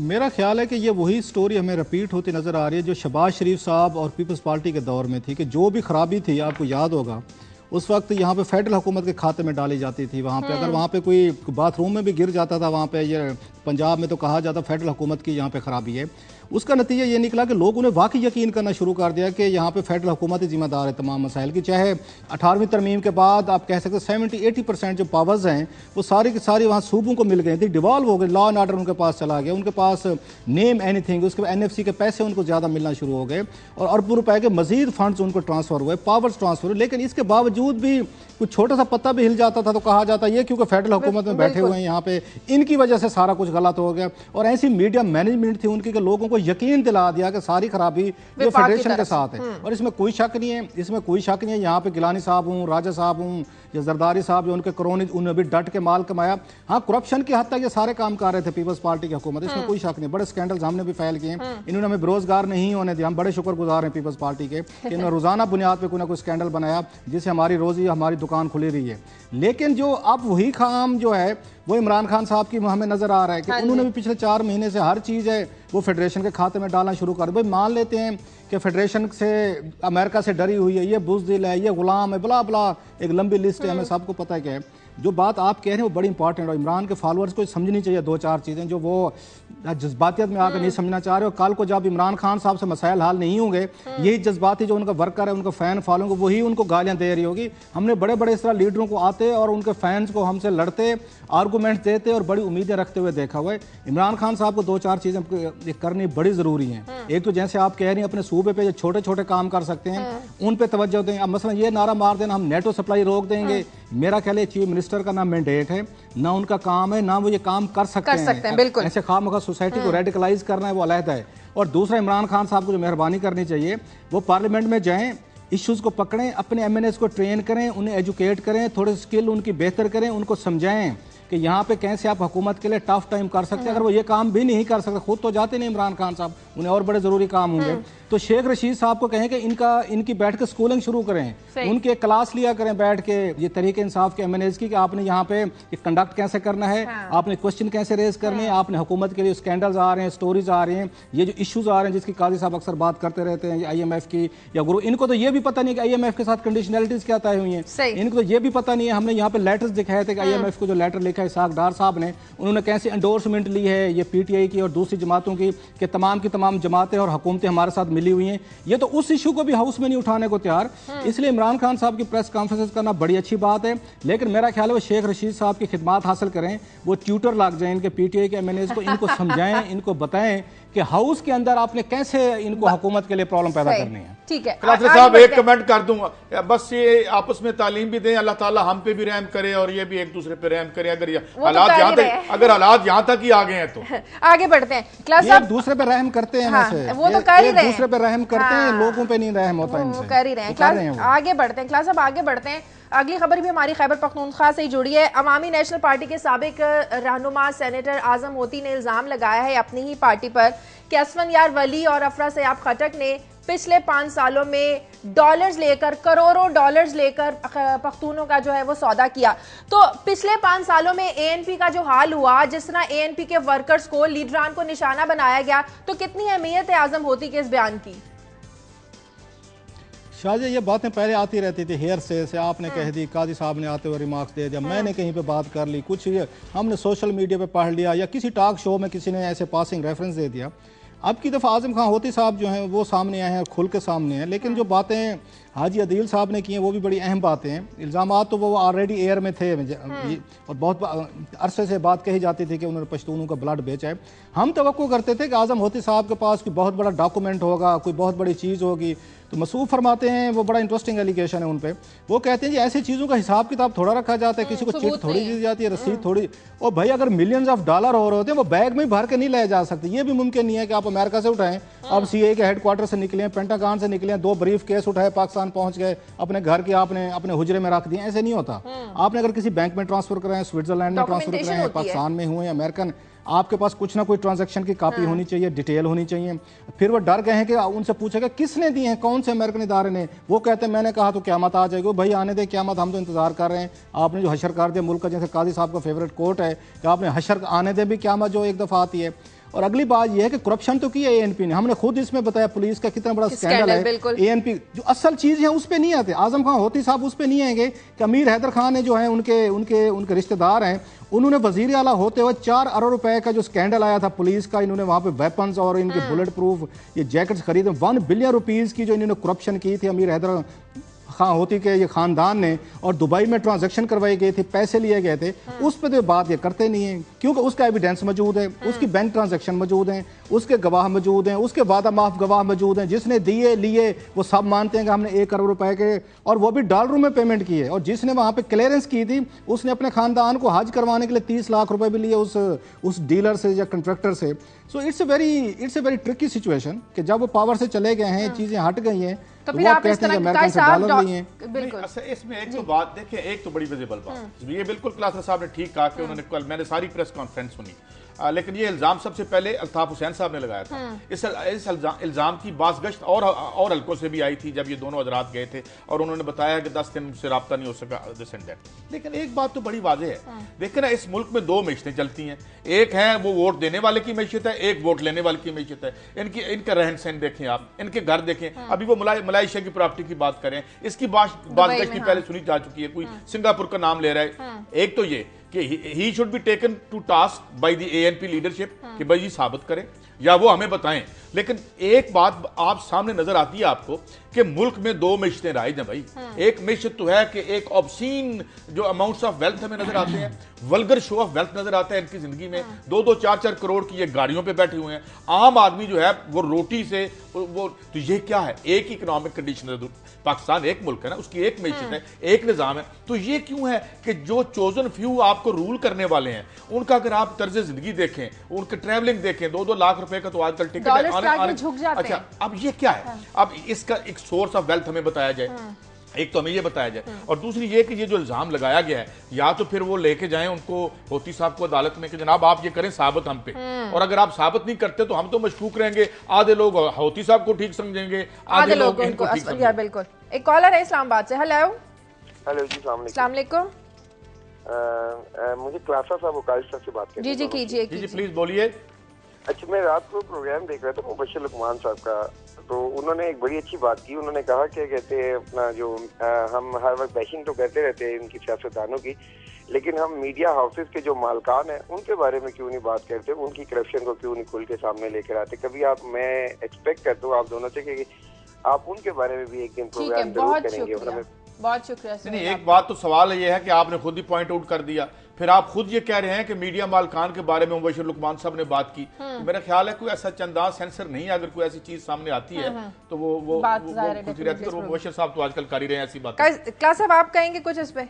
मेरा ख्याल है कि ये वही स्टोरी हमें रिपीट होती नज़र आ रही है जो शहबाज शरीफ साहब और पीपल्स पार्टी के दौर में थी, कि जो भी खराबी थी आपको याद होगा उस वक्त यहाँ पे फेडरल हुकूमत के खाते में डाली जाती थी। वहाँ पे अगर वहाँ पे कोई बाथरूम में भी गिर जाता था, वहाँ पे ये पंजाब में तो कहा जाता फेडरल हुकूमत की यहाँ पे खराबी है। उसका नतीजा ये निकला कि लोग उन्हें वाकई यकीन करना शुरू कर दिया कि यहाँ पे फेडरल हुकूमत ही जिम्मेदार है तमाम मसाइल की। चाहे 18वीं तरमीम के बाद आप कह सकते 70-80% जो पावर्स हैं वो सारी की सारी वहाँ सूबों को मिल गई थी, डिवॉल्व हो गए, लॉ एंड ऑर्डर उनके पास चला गया, उनके पास नेम एनीथिंग, उसके बाद NFC के पैसे उनको ज़्यादा मिलना शुरू हो गए और अरबों रुपए के मजीद फंड्स उनको ट्रांसफर हुए, पावर्स ट्रांसफर हुए। लेकिन इसके बावजूद भी कुछ छोटा सा पत्ता भी हिल जाता था तो कहा जाता ये क्योंकि फेडरल हुकूमत में बैठे हुए हैं यहाँ पे, इनकी वजह से सारा कुछ गलत हो गया। और ऐसी मीडिया मैनेजमेंट थी उनकी कि लोगों को यकीन दिला दिया कि सारी खराबी जो फेडरेशन के साथ है। और इसमें कोई शक नहीं है, इसमें कोई शक नहीं है। यहाँ पे गिलानी साहब हूँ, राजा साहब हूँ या जरदारी साहब जो उनके करोनी उन्हें भी डट के माल कमाया। हाँ, करप्शन की हद तक ये सारे काम कर रहे थे पीपल्स पार्टी की हुकूमत, इसमें कोई शक नहीं। बड़े स्कैंडल्स हमने भी फैल किए, इन्होंने हमें बेरोजगार नहीं होने दिया। हम बड़े शुक्रगुजार हैं पीपल्स पार्टी के कि इन्होंने रोजाना बुनियाद पर कोई ना कोई स्कैंडल बनाया जिससे हमारी रोजी, हमारी दुकान खुली रही है। लेकिन जो अब वही काम जो है वो इमरान खान साहब की हमें नजर आ रहा है कि उन्होंने भी पिछले 4 महीने से हर चीज़ है वो फेडरेशन के खाते में डालना शुरू कर। भाई मान लेते हैं कि फेडरेशन से अमेरिका से डरी हुई है, ये बुज़दिल है, ये गुलाम है, बला बला एक लंबी लिस्ट है, हमें सबको पता है क्या है। जो बात आप कह रहे हैं वो बड़ी इंपॉर्टेंट है। इमरान के फॉलोअर्स को समझनी चाहिए 2-4 चीज़ें जो वो जज्बातियत में आकर नहीं समझना चाह रहे। और कल को जब इमरान खान साहब से मसाइल हल नहीं होंगे, यही जज्बाती जो उनका वर्कर है, उनका फ़ैन फॉलोइंग, वही उनको गालियाँ दे रही होगी। हमने बड़े बड़े इस तरह लीडरों को आते और उनके फैंस को हमसे लड़ते, आर्गूमेंट्स देते और बड़ी उम्मीदें रखते हुए देखा हुआ है। इमरान खान साहब को 2-4 चीज़ें करनी बड़ी ज़रूरी हैं। एक तो जैसे आप कह रही हैं अपने सूबे पे जो छोटे छोटे काम कर सकते हैं उन पे तवज्जो दें। अब मसलन ये नारा मार देना हम नेटो सप्लाई रोक देंगे, मेरा ख्याल है चीफ मिनिस्टर का ना मैंडेट है, ना उनका काम है, ना वो ये काम कर सकते हैं। बिल्कुल ऐसे खामखा सोसाइटी को रेडिकलाइज करना है वो अलहदा है। और दूसरा, इमरान खान साहब को जो मेहरबानी करनी चाहिए वो पार्लियामेंट में जाएं, इश्यूज़ को पकड़ें, अपने MNAs को ट्रेन करें, उन्हें एजुकेट करें, थोड़े स्किल उनकी बेहतर करें, उनको समझाएं कि यहाँ पे कैसे आप हुकूमत के लिए टफ टाइम कर सकते हैं। अगर वो ये काम भी नहीं कर सकते, खुद तो जाते नहीं इमरान खान साहब, उन्हें और बड़े ज़रूरी काम होंगे, तो शेख रशीद साहब को कहें कि इनकी बैठ के स्कूलिंग शुरू करें, उनके क्लास लिया करें बैठ के, ये तरीके इंसाफ के MNAs की, कि आपने यहाँ पे कंडक्ट कैसे करना है, आपने क्वेश्चन कैसे रेज करने हैं, आपने हुकूमत के लिए स्कैंडल्स आ रहे हैं, स्टोरीज आ रही हैं, ये जो इश्यूज आ रहे हैं जिसकी काजी साहब अक्सर बात करते रहते हैं, IMF की या गुरु, इनको तो ये भी पता नहीं कि IMF के साथ कंडीशनलिटीज क्या तय हुई हैं, इनको तो ये भी पता नहीं है। हमने यहाँ पे लेटर्स दिखाए थे कि IMF को जो लेटर लिखा है इसहाक डार साहब ने, उन्होंने कैसे एंडोर्समेंट ली है ये PTI की और दूसरी जमातों की तमाम जमातें और हुकूमतें हमारे साथ मिली हुई हैं। ये तो उस इशू को भी हाउस में नहीं उठाने को तैयार, इसलिए इमरान खान साहब की प्रेस कॉन्फ्रेंस करना बड़ी अच्छी बात है, लेकिन मेरा ख्याल है वो शेख रशीद साहब की खिदमात हासिल करें, वो ट्यूटर लग जाए इनके PTI के MNAs को, इनको समझाएं, इनको बताएं कि हाउस के अंदर आपने कैसे इनको हुकूमत के लिए प्रॉब्लम पैदा करनी है। ठीक है क्लास साहब, एक कमेंट कर दूंगा, बस ये आपस में तालीम भी दें, अल्लाह ताला हम पे भी रहम करे और ये भी एक दूसरे पे रहम करे। अगर हालात यहाँ तक ही आ गए हैं तो आगे बढ़ते हैं। क्लास साहब, एक दूसरे पे रहम करते हैं, वो तो कर ही रहे हैं, दूसरे पे रहम करते हैं, लोगों पे नहीं रहम होता इनसे, कर ही रहे हैं। क्लास आगे बढ़ते हैं, क्लास साहब आगे बढ़ते हैं। अगली खबर भी हमारी खैबर पख्तूनख्वा से ही जुड़ी है। अवामी नेशनल पार्टी के साबिक रहनुमा सेनेटर आजम मोती ने इल्ज़ाम लगाया है अपनी ही पार्टी पर कि असफन यार वली और अफरा सयाब खटक ने पिछले 5 सालों में डॉलर्स लेकर, करोड़ों डॉलर्स लेकर पख्तूनों का जो है वो सौदा किया। तो पिछले 5 सालों में ANP का जो हाल हुआ, जिस तरह ANP के वर्कर्स को, लीडरान को निशाना बनाया गया, तो कितनी अहमियत है आजम मोती के इस बयान की? शाहजी, ये बातें पहले आती रहती थी, हेयर से आपने कह दी, काजी साहब ने आते हुए रिमार्क्स दे दिया, मैंने कहीं पे बात कर ली, कुछ हमने सोशल मीडिया पे पढ़ लिया या किसी टॉक शो में किसी ने ऐसे पासिंग रेफरेंस दे दिया। अब की दफ़ा आज़म खान होती साहब जो हैं वो सामने आए हैं, खुल के सामने हैं, लेकिन जो बातें हाजी अदील साहब ने की हैं वो भी बड़ी अहम बातें हैं। इल्ज़ामात तो वो ऑलरेडी एयर में थे और बहुत अरसे से बात कही जाती थी कि उन्होंने पश्तूनों का ब्लड बेचा है। हम तवक्को करते थे कि आज़म होती साहब के पास कोई बहुत बड़ा डॉक्यूमेंट होगा, कोई बहुत बड़ी चीज़ होगी। तो मसूफ फरमाते हैं, वो बड़ा इंटरेस्टिंग एलिगेशन है उन पे, वो कहते हैं जी ऐसी चीज़ों का हिसाब किताब थोड़ा रखा जाता है, किसी को चिट थोड़ी दी जाती है, रसीद थोड़ी। और भाई अगर मिलियंस ऑफ डॉलर और होते हैं वो बैग में भर के नहीं लाए जा सकते। ये भी मुमकिन नहीं है कि आप अमेरिका से उठाएं, अब CIA के हेडक्वार्टर से निकले, पेंटागन से निकले, 2 ब्रीफ केस उठाए, पाकिस्तान पहुंच गए, अपने घर के आपने अपने हुजरे में रख दिए, ऐसे नहीं होता। आपने अगर किसी बैंक में ट्रांसफर कराएं, स्विट्जरलैंड में ट्रांसफर कराएं, पाकिस्तान में हुए, अमेरिकन, आपके पास कुछ ना कोई ट्रांजैक्शन की कॉपी होनी चाहिए, डिटेल होनी चाहिए। फिर वो डर गए हैं कि उनसे पूछेगा किसने दी हैं, कौन से अमेरिकन इदारे ने, वो कहते हैं मैंने कहा तो क़यामत आ जाएगी। भाई आने दे क़यामत, हम तो इंतजार कर रहे हैं। आपने जो हशर कर दिया मुल्क का, जैसे काजी साहब का फेवरेट कोट है कि आपने हशर आने दे भी क़यामत जो एक दफ़ा आती है। और अगली बात यह है कि करप्शन तो की है ANP ने, हमने खुद इसमें बताया पुलिस का कितना बड़ा स्कैंडल है। ANP जो असल चीज़ है उस पर नहीं आते, आजम खान होती साहब उस पर नहीं आएंगे कि अमीर हैदर खान ने जो है उनके रिश्तेदार हैं, उन्होंने वजीर आला होते हुए 4 अरब रुपए का जो स्कैंडल आया था पुलिस का, इन्होंने वहाँ पे वेपन्स और इनके बुलेट प्रूफ ये जैकेट्स खरीदे, 1 बिलियन रुपीज़ की जो इन्होंने करप्शन की थी अमीर हैदर खान होती के ये खानदान ने, और दुबई में ट्रांजैक्शन करवाई गई थी, पैसे लिए गए थे, उस पर तो बात ये करते नहीं है क्योंकि उसका एविडेंस मौजूद है, उसकी बैंक ट्रांजैक्शन मौजूद हैं, उसके गवाह मौजूद हैं, उसके वादा माफ गवाह मौजूद हैं, जिसने दिए लिए वो सब मानते हैं कि हमने 1 अरब रुपए के, और वो भी डॉलरों में पेमेंट की है। और जिसने वहाँ पे क्लियरेंस की थी उसने अपने खानदान को हज करवाने के लिए 30 लाख रुपए भी लिए उस डीलर से या कंट्रैक्टर से। So it's a very tricky situation कि जब वो पावर से चले गए हैं, चीजें हट गई हैं, तो फिर आप इस तरह का बिल्कुल इसमें एक तो बात देखिए, एक तो बड़ी विजिबल बात, ये बिल्कुल क्लास साहब ने ठीक कहा कि उन्होंने कल, मैंने सारी प्रेस कॉन्फ्रेंस सुनी, लेकिन ये इल्जाम सबसे पहले अल्ताफ हुसैन साहब ने लगाया था। इस इल्जाम की बाज़गश्त और हल्कों से भी आई थी जब ये दोनों हजरात गए थे और उन्होंने बताया कि 10 दिन से रब्ता नहीं हो सका, दिस एंड दैट। लेकिन एक बात तो बड़ी वाज़ेह है, देखिए ना, इस मुल्क में 2 मैशतें चलती हैं, एक है वो वोट देने वाले की मैशत है, एक वोट लेने वाले की मैशत है। इनका रहन सहन देखें, आप इनके घर देखें, अभी वो मलाइशिया की प्रॉपर्टी की बात करें, इसकी बाज़गश्त पहले सुनी जा चुकी है, कोई सिंगापुर का नाम ले रहा है। एक तो ये कि he should be taken to task by the ANP leadership कि भाई जी साबित करें या वो हमें बताएं। लेकिन एक बात आप सामने नजर आती है आपको कि मुल्क में 2 मैशतें राइज हैं भाई। एक मैशत तो है कि एक ऑब्सीन जो अमाउंट्स ऑफ वेल्थ हमें नजर आते हैं, वल्गर शो ऑफ वेल्थ नजर आता है इनकी जिंदगी में, 2-2, 4-4 करोड़ की ये गाड़ियों पे बैठे हुए हैं। आम आदमी जो है वो रोटी से वो, तो ये क्या है, एक इकोनॉमिक कंडीशन है, पाकिस्तान एक मुल्क है ना, उसकी एक मैशत है, एक निजाम है। तो ये क्यों है कि जो चोजन फ्यू आपको रूल करने वाले हैं उनका अगर आप तर्ज जिंदगी देखें, उनके ट्रैवलिंग देखें, 2-2 लाख रुपए का तो आजकल टिकट है। अच्छा, अब ये क्या है? अब इसका एक सोर्स ऑफ वेल्थ हमें बताया जाए। एक तो हमें ये बताया जाए, और दूसरी ये कि ये जो इल्जाम लगाया गया है, या तो फिर वो लेके जाएं उनको होती साहब को अदालत में कि जनाब आप ये करें साबित हम पे, और अगर आप साबित नहीं करते तो हम तो मशकूक रहेंगे। आधे लोग होती साहब को ठीक समझेंगे, आधे लोग इनको ठीक समझेंगे। बिल्कुल। एक कॉलर है इस्लामाबाद से। हेलो जी, अस्सलाम वालेकुम। मुझे क्लासा साहब वकाल साहब से बात करनी जी कीजिए। प्लीज बोलिए। अच्छा, मैं रात को प्रोग्राम देख रहा था मुबश्शिर लुकमान साहब का, तो उन्होंने एक बड़ी अच्छी बात की। उन्होंने कहा कि कहते हैं अपना जो हम हर वक्त बैशिंग तो करते रहते हैं इनकी सियासतदानों की, लेकिन हम मीडिया हाउसेस के जो मालकान हैं उनके बारे में क्यों नहीं बात करते, उनकी करप्शन को क्यों नहीं खुल के सामने लेकर आते। कभी आप, मैं एक्सपेक्ट करता हूँ आप दोनों से कि आप उनके बारे में भी एक दिन प्रोग्राम जरूर करेंगे। बहुत शुक्रिया। नहीं, एक बात तो सवाल ये है कि आपने खुद ही पॉइंट आउट कर दिया, फिर आप खुद ये कह रहे हैं कि मीडिया मालकान के बारे में मुबश्शिर लुकमान साहब ने बात की। तो मेरा ख्याल है कोई ऐसा चंदा सेंसर नहीं है, अगर कोई ऐसी चीज सामने आती है तो वो खुद रहती है। और मुबश्शिर साहब तो आजकल कर ही रहे हैं ऐसी बात। क्लास साहब आप कहेंगे कुछ इस पे?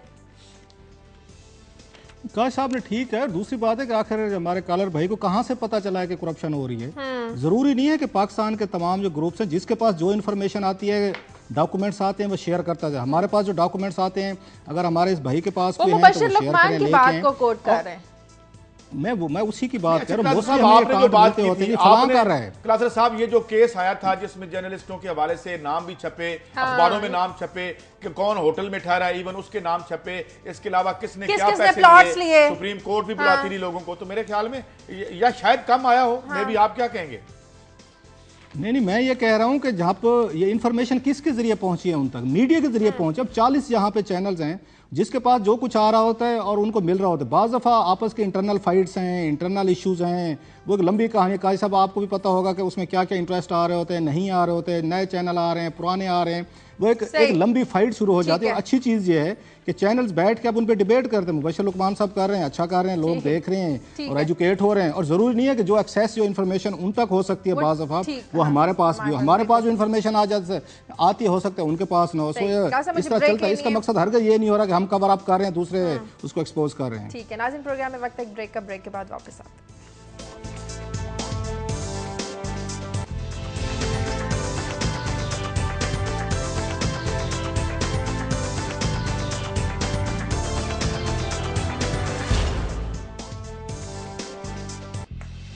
काश साहब ने ठीक है। दूसरी बात है कि आखिर हमारे कॉलर भाई को कहां से पता चला है कि करप्शन हो रही है। जरूरी नहीं है कि पाकिस्तान के तमाम जो ग्रुप्स हैं जिसके पास जो इन्फॉर्मेशन आती है, डॉक्यूमेंट्स आते हैं, वो शेयर करता है। हमारे पास जो डॉक्यूमेंट्स आते हैं, अगर हमारे इस भाई के पास कोई है तो वो शेयर करें, की बात को कोट कर रहे हैं। मैं उसी की बात कर रहा हूँ। आपने जो बात की थी, कर रहा है क्लासर साहब, ये जो केस आया था जिसमें जर्नलिस्टों के हवाले से नाम भी छपे, अखबारों में नाम छपे कि कौन होटल में ठहरा, इवन उसके नाम छपे, इसके अलावा किसने क्या पैसे लिए, सुप्रीम कोर्ट भी बुलाती रही लोगों को। तो मेरे ख्याल में या शायद कम आया हो, मैं भी, आप क्या कहेंगे? नहीं, मैं ये कह रहा हूं कि जहां पर ये इन्फॉर्मेशन किसके जरिए पहुंची है उन तक, मीडिया के जरिए पहुंचे। अब 40 यहाँ पे चैनल्स हैं जिसके पास जो कुछ आ रहा होता है और उनको मिल रहा होता है। बाज़ दफ़ा आपस के इंटरनल फाइट्स हैं, इंटरनल इश्यूज हैं, वो एक लंबी कहानी। काजी साहब आपको भी पता होगा कि उसमें क्या क्या इंटरेस्ट आ रहे होते हैं, नहीं आ रहे होते हैं, नए चैनल आ रहे हैं, पुराने आ रहे हैं, वो एक लंबी फाइट शुरू हो जाती है। अच्छी चीज़ ये है कि चैनल्स बैठ के अब उन पर डिबेट करते हैं। मुबश्शिर लुकमान साहब कर रहे हैं, अच्छा कर रहे हैं, लोग देख रहे हैं और एजुकेट हो रहे हैं। और जरूरी नहीं है कि जो एक्सेस, जो इन्फॉर्मेशन उन तक हो सकती है बाज़ दफ़ा, वो हमारे पास भी हो। हमारे पास जो इन्फॉर्मेशन आती हो सकता है उनके पास ना हो। इस तरह चलता है। इसका मकसद हरगिज़ ये नहीं हो रहा कि हम कवर अप कर रहे हैं, दूसरे उसको एक्सपोज कर रहे हैं। ठीक है नाज़रीन, प्रोग्राम में वक्त एक ब्रेक का, ब्रेक के बाद वापस आते हैं।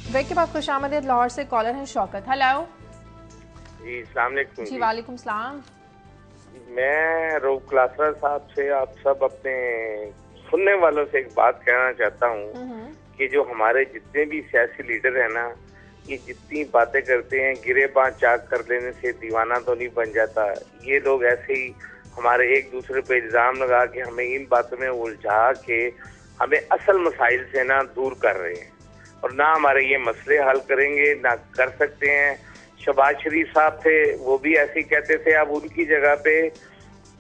ब्रेक के बाद खुशामदीद। लाहौर से कॉलर हैं शौकत। हेलो जी, अस्सलाम वालेकुम। जी वालेकुम सलाम। मैं रऊफ क्लासर साहब से, आप सब अपने सुनने वालों से एक बात कहना चाहता हूँ कि जो हमारे जितने भी सियासी लीडर हैं ना, ये जितनी बातें करते हैं, गिरेबां चाक कर लेने से दीवाना तो नहीं बन जाता। ये लोग ऐसे ही हमारे एक दूसरे पे इल्जाम लगा के हमें इन बातों में उलझा के हमें असल मसाइल से ना दूर कर रहे हैं, और ना हमारे ये मसले हल करेंगे, ना कर सकते हैं। शहबाज शरीफ साहब थे, वो भी ऐसे ही कहते थे। अब उनकी जगह पे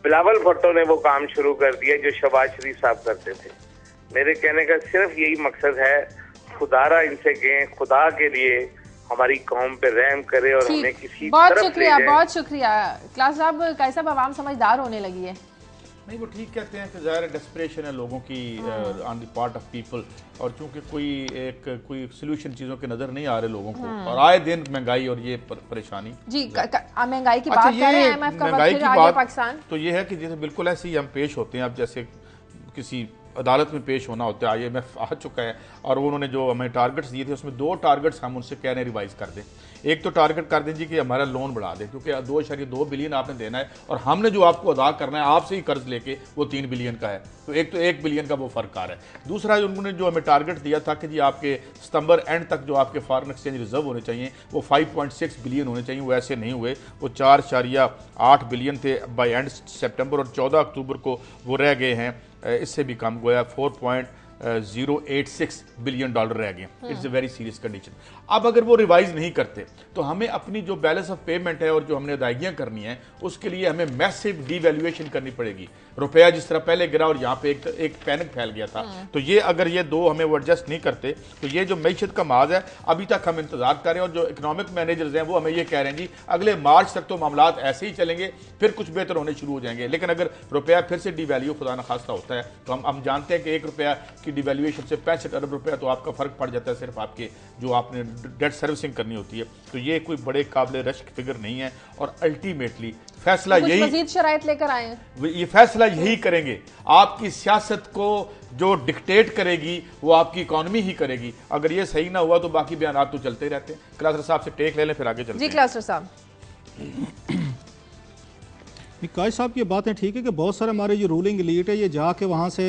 बिलावल भुट्टो ने वो काम शुरू कर दिया जो शहबाज शरीफ साहब करते थे। मेरे कहने का सिर्फ यही मकसद है, खुदारा इनसे कहें, खुदा के लिए हमारी कौम पे रहम करे और हमें किसी बहुत शुक्रिया, बहुत शुक्रिया क्लास साहब। कैसा आवाम समझदार होने लगी है? नहीं, वो ठीक कहते हैं कि ज़ाहिर डेस्परेशन है लोगों की on the part of people, और चूंकि कोई सोल्यूशन चीज़ों के नज़र नहीं आ रहे लोगों को, और आए दिन महंगाई और ये परेशानी। जी, महंगाई की बात कर रहे हैं, महंगाई की बात पाकिस्तान तो ये है कि जैसे बिल्कुल ऐसे ही हम पेश होते हैं। अब जैसे किसी अदालत में पेश होना होता है, IMF आ चुका है और उन्होंने जो हमें टारगेट्स दिए थे उसमें 2 टारगेट्स हम उनसे कह रहे हैं रिवाइज कर दें। एक तो टारगेट कर दें जी कि हमारा लोन बढ़ा दें, क्योंकि 2.2 बिलियन आपने देना है और हमने जो आपको अदा करना है आपसे ही कर्ज लेके वो 3 बिलियन का है, तो 1 बिलियन का वो फर्क आ रहा है। दूसरा उन्होंने जो हमें टारगेट दिया था कि जी आपके सितंबर एंड तक जो आपके फॉरेन एक्सचेंज रिजर्व होने चाहिए वो 5.6 बिलियन होने चाहिए, वो ऐसे नहीं हुए, वो 4.8 बिलियन थे बाई एंड सितंबर, और 14 अक्टूबर को वो रह गए हैं इससे भी कम, गोया 4.086 बिलियन डॉलर रह गए। It's a very serious condition. अब अगर वो रिवाइज नहीं करते तो हमें अपनी जो बैलेंस ऑफ पेमेंट है और जो हमने अदायगियां करनी है उसके लिए हमें मैसिव डीवैल्यूएशन करनी पड़ेगी। रुपया जिस तरह पहले गिरा और यहाँ पे एक पैनिक फैल गया था, तो ये अगर ये 2 हमें वो एडजस्ट नहीं करते तो ये जो मैशत का माज है अभी तक हम इंतजार कर रहे हैं, और जो इकोनॉमिक मैनेजर्स हैं वो हमें ये कह रहे हैं जी अगले मार्च तक तो मामलात ऐसे ही चलेंगे, फिर कुछ बेहतर होने शुरू हो जाएंगे। लेकिन अगर रुपया फिर से डीवैल्यू खुदा न खास्ता होता है तो हम जानते हैं कि 1 रुपया उसकी डिवैल्यूएशन से 65 अरब रुपया तो आपका फ़र्क पड़ जाता है सिर्फ आपके जो आपने डेट सर्विसिंग करनी होती है। तो ये कोई बड़े काबिल रश्क फिगर नहीं है और अल्टीमेटली फैसला यही, मजीद शराइत लेकर आए हैं, ये फैसला यही करेंगे। आपकी सियासत को जो डिक्टेट करेगी वो आपकी इकॉनमी ही करेगी। अगर ये सही ना हुआ तो बाकी बयान तो चलते रहते हैं। क्लासर साहब से टेक ले लें फिर आगे चलते हैं। जी क्लासर साहब। काज साहब की बातें ठीक है कि बहुत सारे हमारे जो रूलिंग एलीट है ये जाके वहाँ से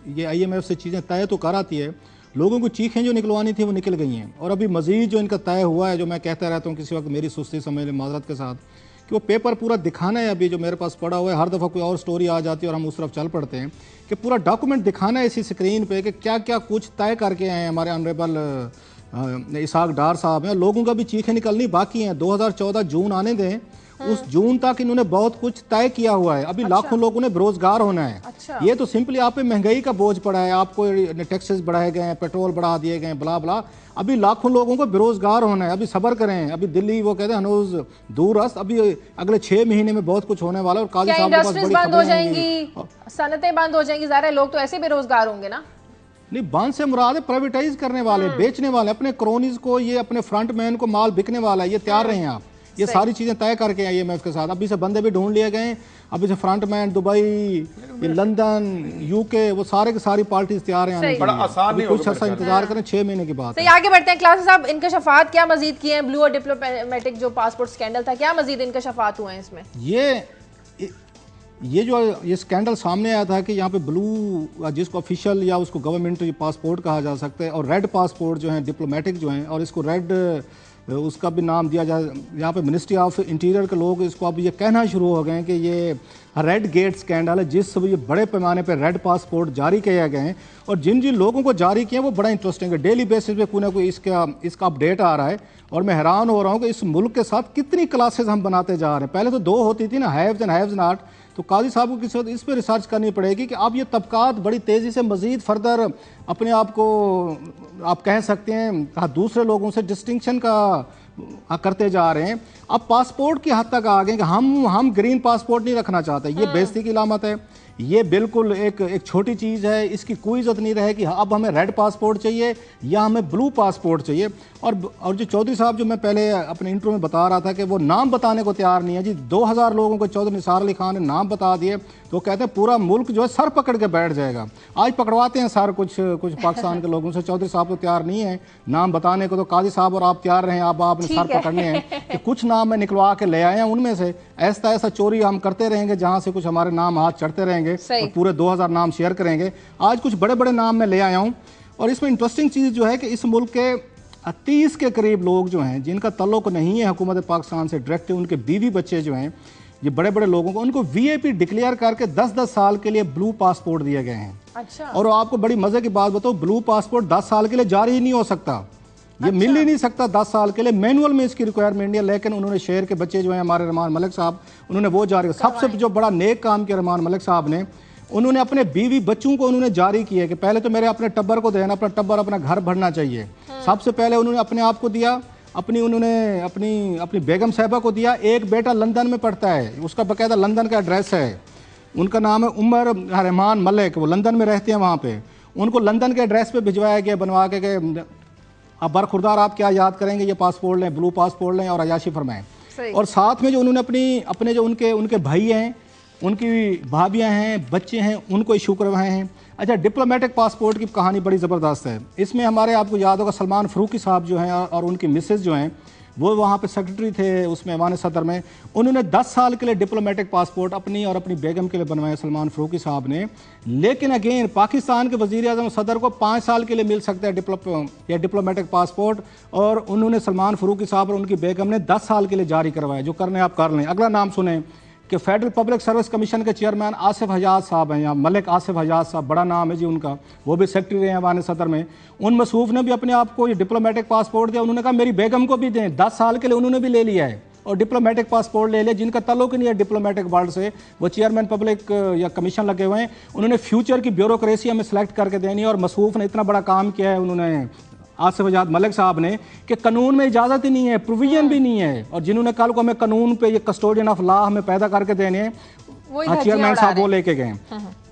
ये IMF से चीज़ें तय तो कर आती है, लोगों को चीखें जो निकलवानी थी वो निकल गई हैं। और अभी मज़ीद जो इनका तय हुआ है, जो मैं कहता रहता हूँ किसी वक्त मेरी सुस्ती समझ लें माजरत के साथ, कि वो पेपर पूरा दिखाना है। अभी जो मेरे पास पड़ा हुआ है, हर दफ़ा कोई और स्टोरी आ जाती है और हम उस तरफ चल पड़ते हैं, कि पूरा डॉक्यूमेंट दिखाना है इसी स्क्रीन पे कि क्या क्या कुछ तय करके आए हैं हमारे ऑनरेबल इसाक डार साहब हैं। लोगों का भी चीखें निकलनी बाकी हैं। 2014 जून आने दें, उस जून तक इन्होंने बहुत कुछ तय किया हुआ है। अभी लाखों लोगों ने बेरोजगार होना है। ये तो सिंपली आप पे महंगाई का बोझ पड़ा है, आपको टैक्सेस बढ़ाए गए हैं, पेट्रोल बढ़ा दिए गए हैं, बला बला। अभी लाखों लोगों को बेरोजगार होना है। अभी सब्र करें, अभी दिल्ली वो कहते हैं हनूज दूर अस्त, अभी अगले 6 महीने में बहुत कुछ होने वाला है। और काजी साहब के पास बड़ी बंद हो जाएंगी, सनतें बंद हो जाएंगी, ज़ाहिर है लोग तो ऐसे बेरोजगार होंगे ना। नहीं, बंद से मुराद है प्राइवेटाइज करने वाले, बेचने वाले, अपने क्रोनीज को, ये अपने फ्रंटमैन को माल बिकने वाला है। ये तैयार रहे हैं आप, ये सारी चीजें तय करके IMF के साथ। अभी से बंदे भी ढूंढ लिए गए, अभी से फ्रंटमैन दुबई, लंदन, UK, वो सारे की सारी पार्टी तैयार हैं। बड़ा आसान नहीं होगा, कुछ अर्सा इंतजार करें, 6 महीने की बात है। आगे बढ़ते हैं। क्लास साहब, इंकशाफात क्या मजीद किए हैं? ब्लू और डिप्लोमेटिक जो पासपोर्ट स्कैंडल था, क्या मजीद इंकशाफात हुए हैं इसमें? ये जो ये स्कैंडल सामने आया था कि यहाँ पे ब्लू, जिसको ऑफिशियल या उसको गवर्नमेंट पासपोर्ट कहा जा सकता है, और रेड पासपोर्ट जो है डिप्लोमेटिक जो हैं, और इसको रेड उसका भी नाम दिया जाए। यहाँ पे मिनिस्ट्री ऑफ इंटीरियर के लोग इसको अब ये कहना शुरू हो गए हैं कि ये रेड गेट स्कैंडल है, जिस ये बड़े पैमाने पे रेड पासपोर्ट जारी किए गए हैं। और जिन जिन लोगों को जारी किए हैं वो बड़ा इंटरेस्टिंग है। डेली बेसिस पे कोई ना कोई इसका अपडेट आ रहा है, और मैं हैरान हो रहा हूँ कि इस मुल्क के साथ कितनी क्लासेस हम बनाते जा रहे हैं। पहले तो 2 होती थी ना, हैव्स एंड हैव्स नॉट। तो काजी साहब को किसी वक्त इस पर रिसर्च करनी पड़ेगी कि अब ये तबकात बड़ी तेज़ी से मज़ीद फर्दर अपने आप को आप कह सकते हैं दूसरे लोगों से डिस्टिंक्शन का करते जा रहे हैं। अब पासपोर्ट की हद तक आ गए कि हम ग्रीन पासपोर्ट नहीं रखना चाहते। ये बेइज्जती की अलामत है। ये बिल्कुल एक छोटी चीज़ है, इसकी कोई इज्जत नहीं रहे कि अब हमें रेड पासपोर्ट चाहिए या हमें ब्लू पासपोर्ट चाहिए। और जो चौधरी साहब, जो मैं पहले अपने इंट्रो में बता रहा था कि वो नाम बताने को तैयार नहीं है जी। 2000 लोगों को चौधरी निसार अली खान ने नाम बता दिए, तो कहते हैं पूरा मुल्क जो है सर पकड़ के बैठ जाएगा। आज पकड़वाते हैं सर कुछ पाकिस्तान के लोगों से। चौधरी साहब तो तैयार नहीं है नाम बताने को, तो काजी साहब और आप तैयार रहें, आपने सर पकड़ने हैं कि कुछ नाम मैं निकलवा के ले आए हैं। उनमें से ऐसा चोरी हम करते रहेंगे जहां से कुछ हमारे नाम हाथ चढ़ते रहेंगे और पूरे 2000 नाम शेयर करेंगे। आज कुछ बड़े बड़े नाम मैं ले आया हूं। और इसमें इंटरेस्टिंग चीज़ जो है कि इस मुल्क के 30 के करीब लोग जो हैं जिनका ताल्लुक नहीं है हुकूमत पाकिस्तान से डायरेक्ट, उनके बीवी बच्चे जो हैं, ये बड़े बड़े लोगों को, उनको VIP डिक्लेयर करके 10-10 साल के लिए ब्लू पासपोर्ट दिए गए हैं। अच्छा। और आपको बड़ी मजे की बात बताओ, ब्लू पासपोर्ट 10 साल के लिए जारी ही नहीं हो सकता। ये मिल ही नहीं सकता 10 साल के लिए। मैनुअल में इसकी रिक्वायरमेंट है, लेकिन उन्होंने शेर के बच्चे जो हैं हमारे रहमान मलिक साहब, उन्होंने वो जारी, सबसे जो बड़ा नेक काम किया रहमान मलिक साहब ने, उन्होंने अपने बीवी बच्चों को उन्होंने जारी किया कि पहले तो मेरे अपने टब्बर को देना, अपना टब्बर अपना घर भरना चाहिए। सबसे पहले उन्होंने अपने आप को दिया, अपनी बेगम साहिबा को दिया। एक बेटा लंदन में पढ़ता है, उसका बाकायदा लंदन का एड्रेस है, उनका नाम है उमर रहमान मलिक, वो लंदन में रहते हैं वहाँ पे। उनको लंदन के एड्रेस पे भिजवाया गया बनवा के अब बरखुरदार आप क्या याद करेंगे, ये पासपोर्ट लें, ब्लू पासपोर्ट लें और अयाशी फरमाएं। और साथ में जो उन्होंने अपने जो उनके भाई हैं, उनकी भाभियाँ हैं, बच्चे हैं, उनको इशू करवाए हैं। अच्छा, डिप्लोमेटिक पासपोर्ट की कहानी बड़ी ज़बरदस्त है। इसमें हमारे, आपको याद होगा, सलमान फ़ारूकी साहब जो हैं और उनकी मिसेस जो हैं, वो वहाँ पे सेक्रेटरी थे उसमें ऐवान सदर में। उन्होंने 10 साल के लिए डिप्लोमेटिक पासपोर्ट अपनी और अपनी बेगम के लिए बनवाया सलमान फ़ारूकी साहब ने। लेकिन अगेन पाकिस्तान के वज़ीर-ए-आज़म सदर को 5 साल के लिए मिल सकता है डिप्लोमेटिक पासपोर्ट, और उन्होंने सलमान फ़ारूकी साहब और उनकी बेगम ने 10 साल के लिए जारी करवाया। जो करने आप कर लें। अगला नाम सुने कि फेडरल पब्लिक सर्विस कमीशन के चेयरमैन आसिफ हजाज साहब हैं, या मलिक आसिफ हजाज साहब, बड़ा नाम है जी उनका, वो भी सेक्रेटरी रहे हैं ऐवान सदर में। उन मसूफ ने भी अपने आप को ये डिप्लोमेटिक पासपोर्ट दिया। उन्होंने कहा मेरी बेगम को भी दें, 10 साल के लिए उन्होंने भी ले लिया है और डिप्लोमेटिक पासपोर्ट ले लिया। जिनका ताल्लुक नहीं है डिप्लोमेटिक वर्ल्ड से, वो चेयरमैन पब्लिक या कमीशन लगे हुए हैं। उन्होंने फ्यूचर की ब्यूरोक्रेसी हमें सेलेक्ट करके देनी है। और मसूफ ने इतना बड़ा काम किया है उन्होंने, आसिफ हजाज मलिक साहब ने, कि कानून में इजाज़त ही नहीं है, प्रोविजन भी नहीं है। और जिन्होंने कल को हमें कानून पे ये कस्टोडियन ऑफ लॉ हमें पैदा करके देने हैं, चेयरमैन साहब वो लेके गए।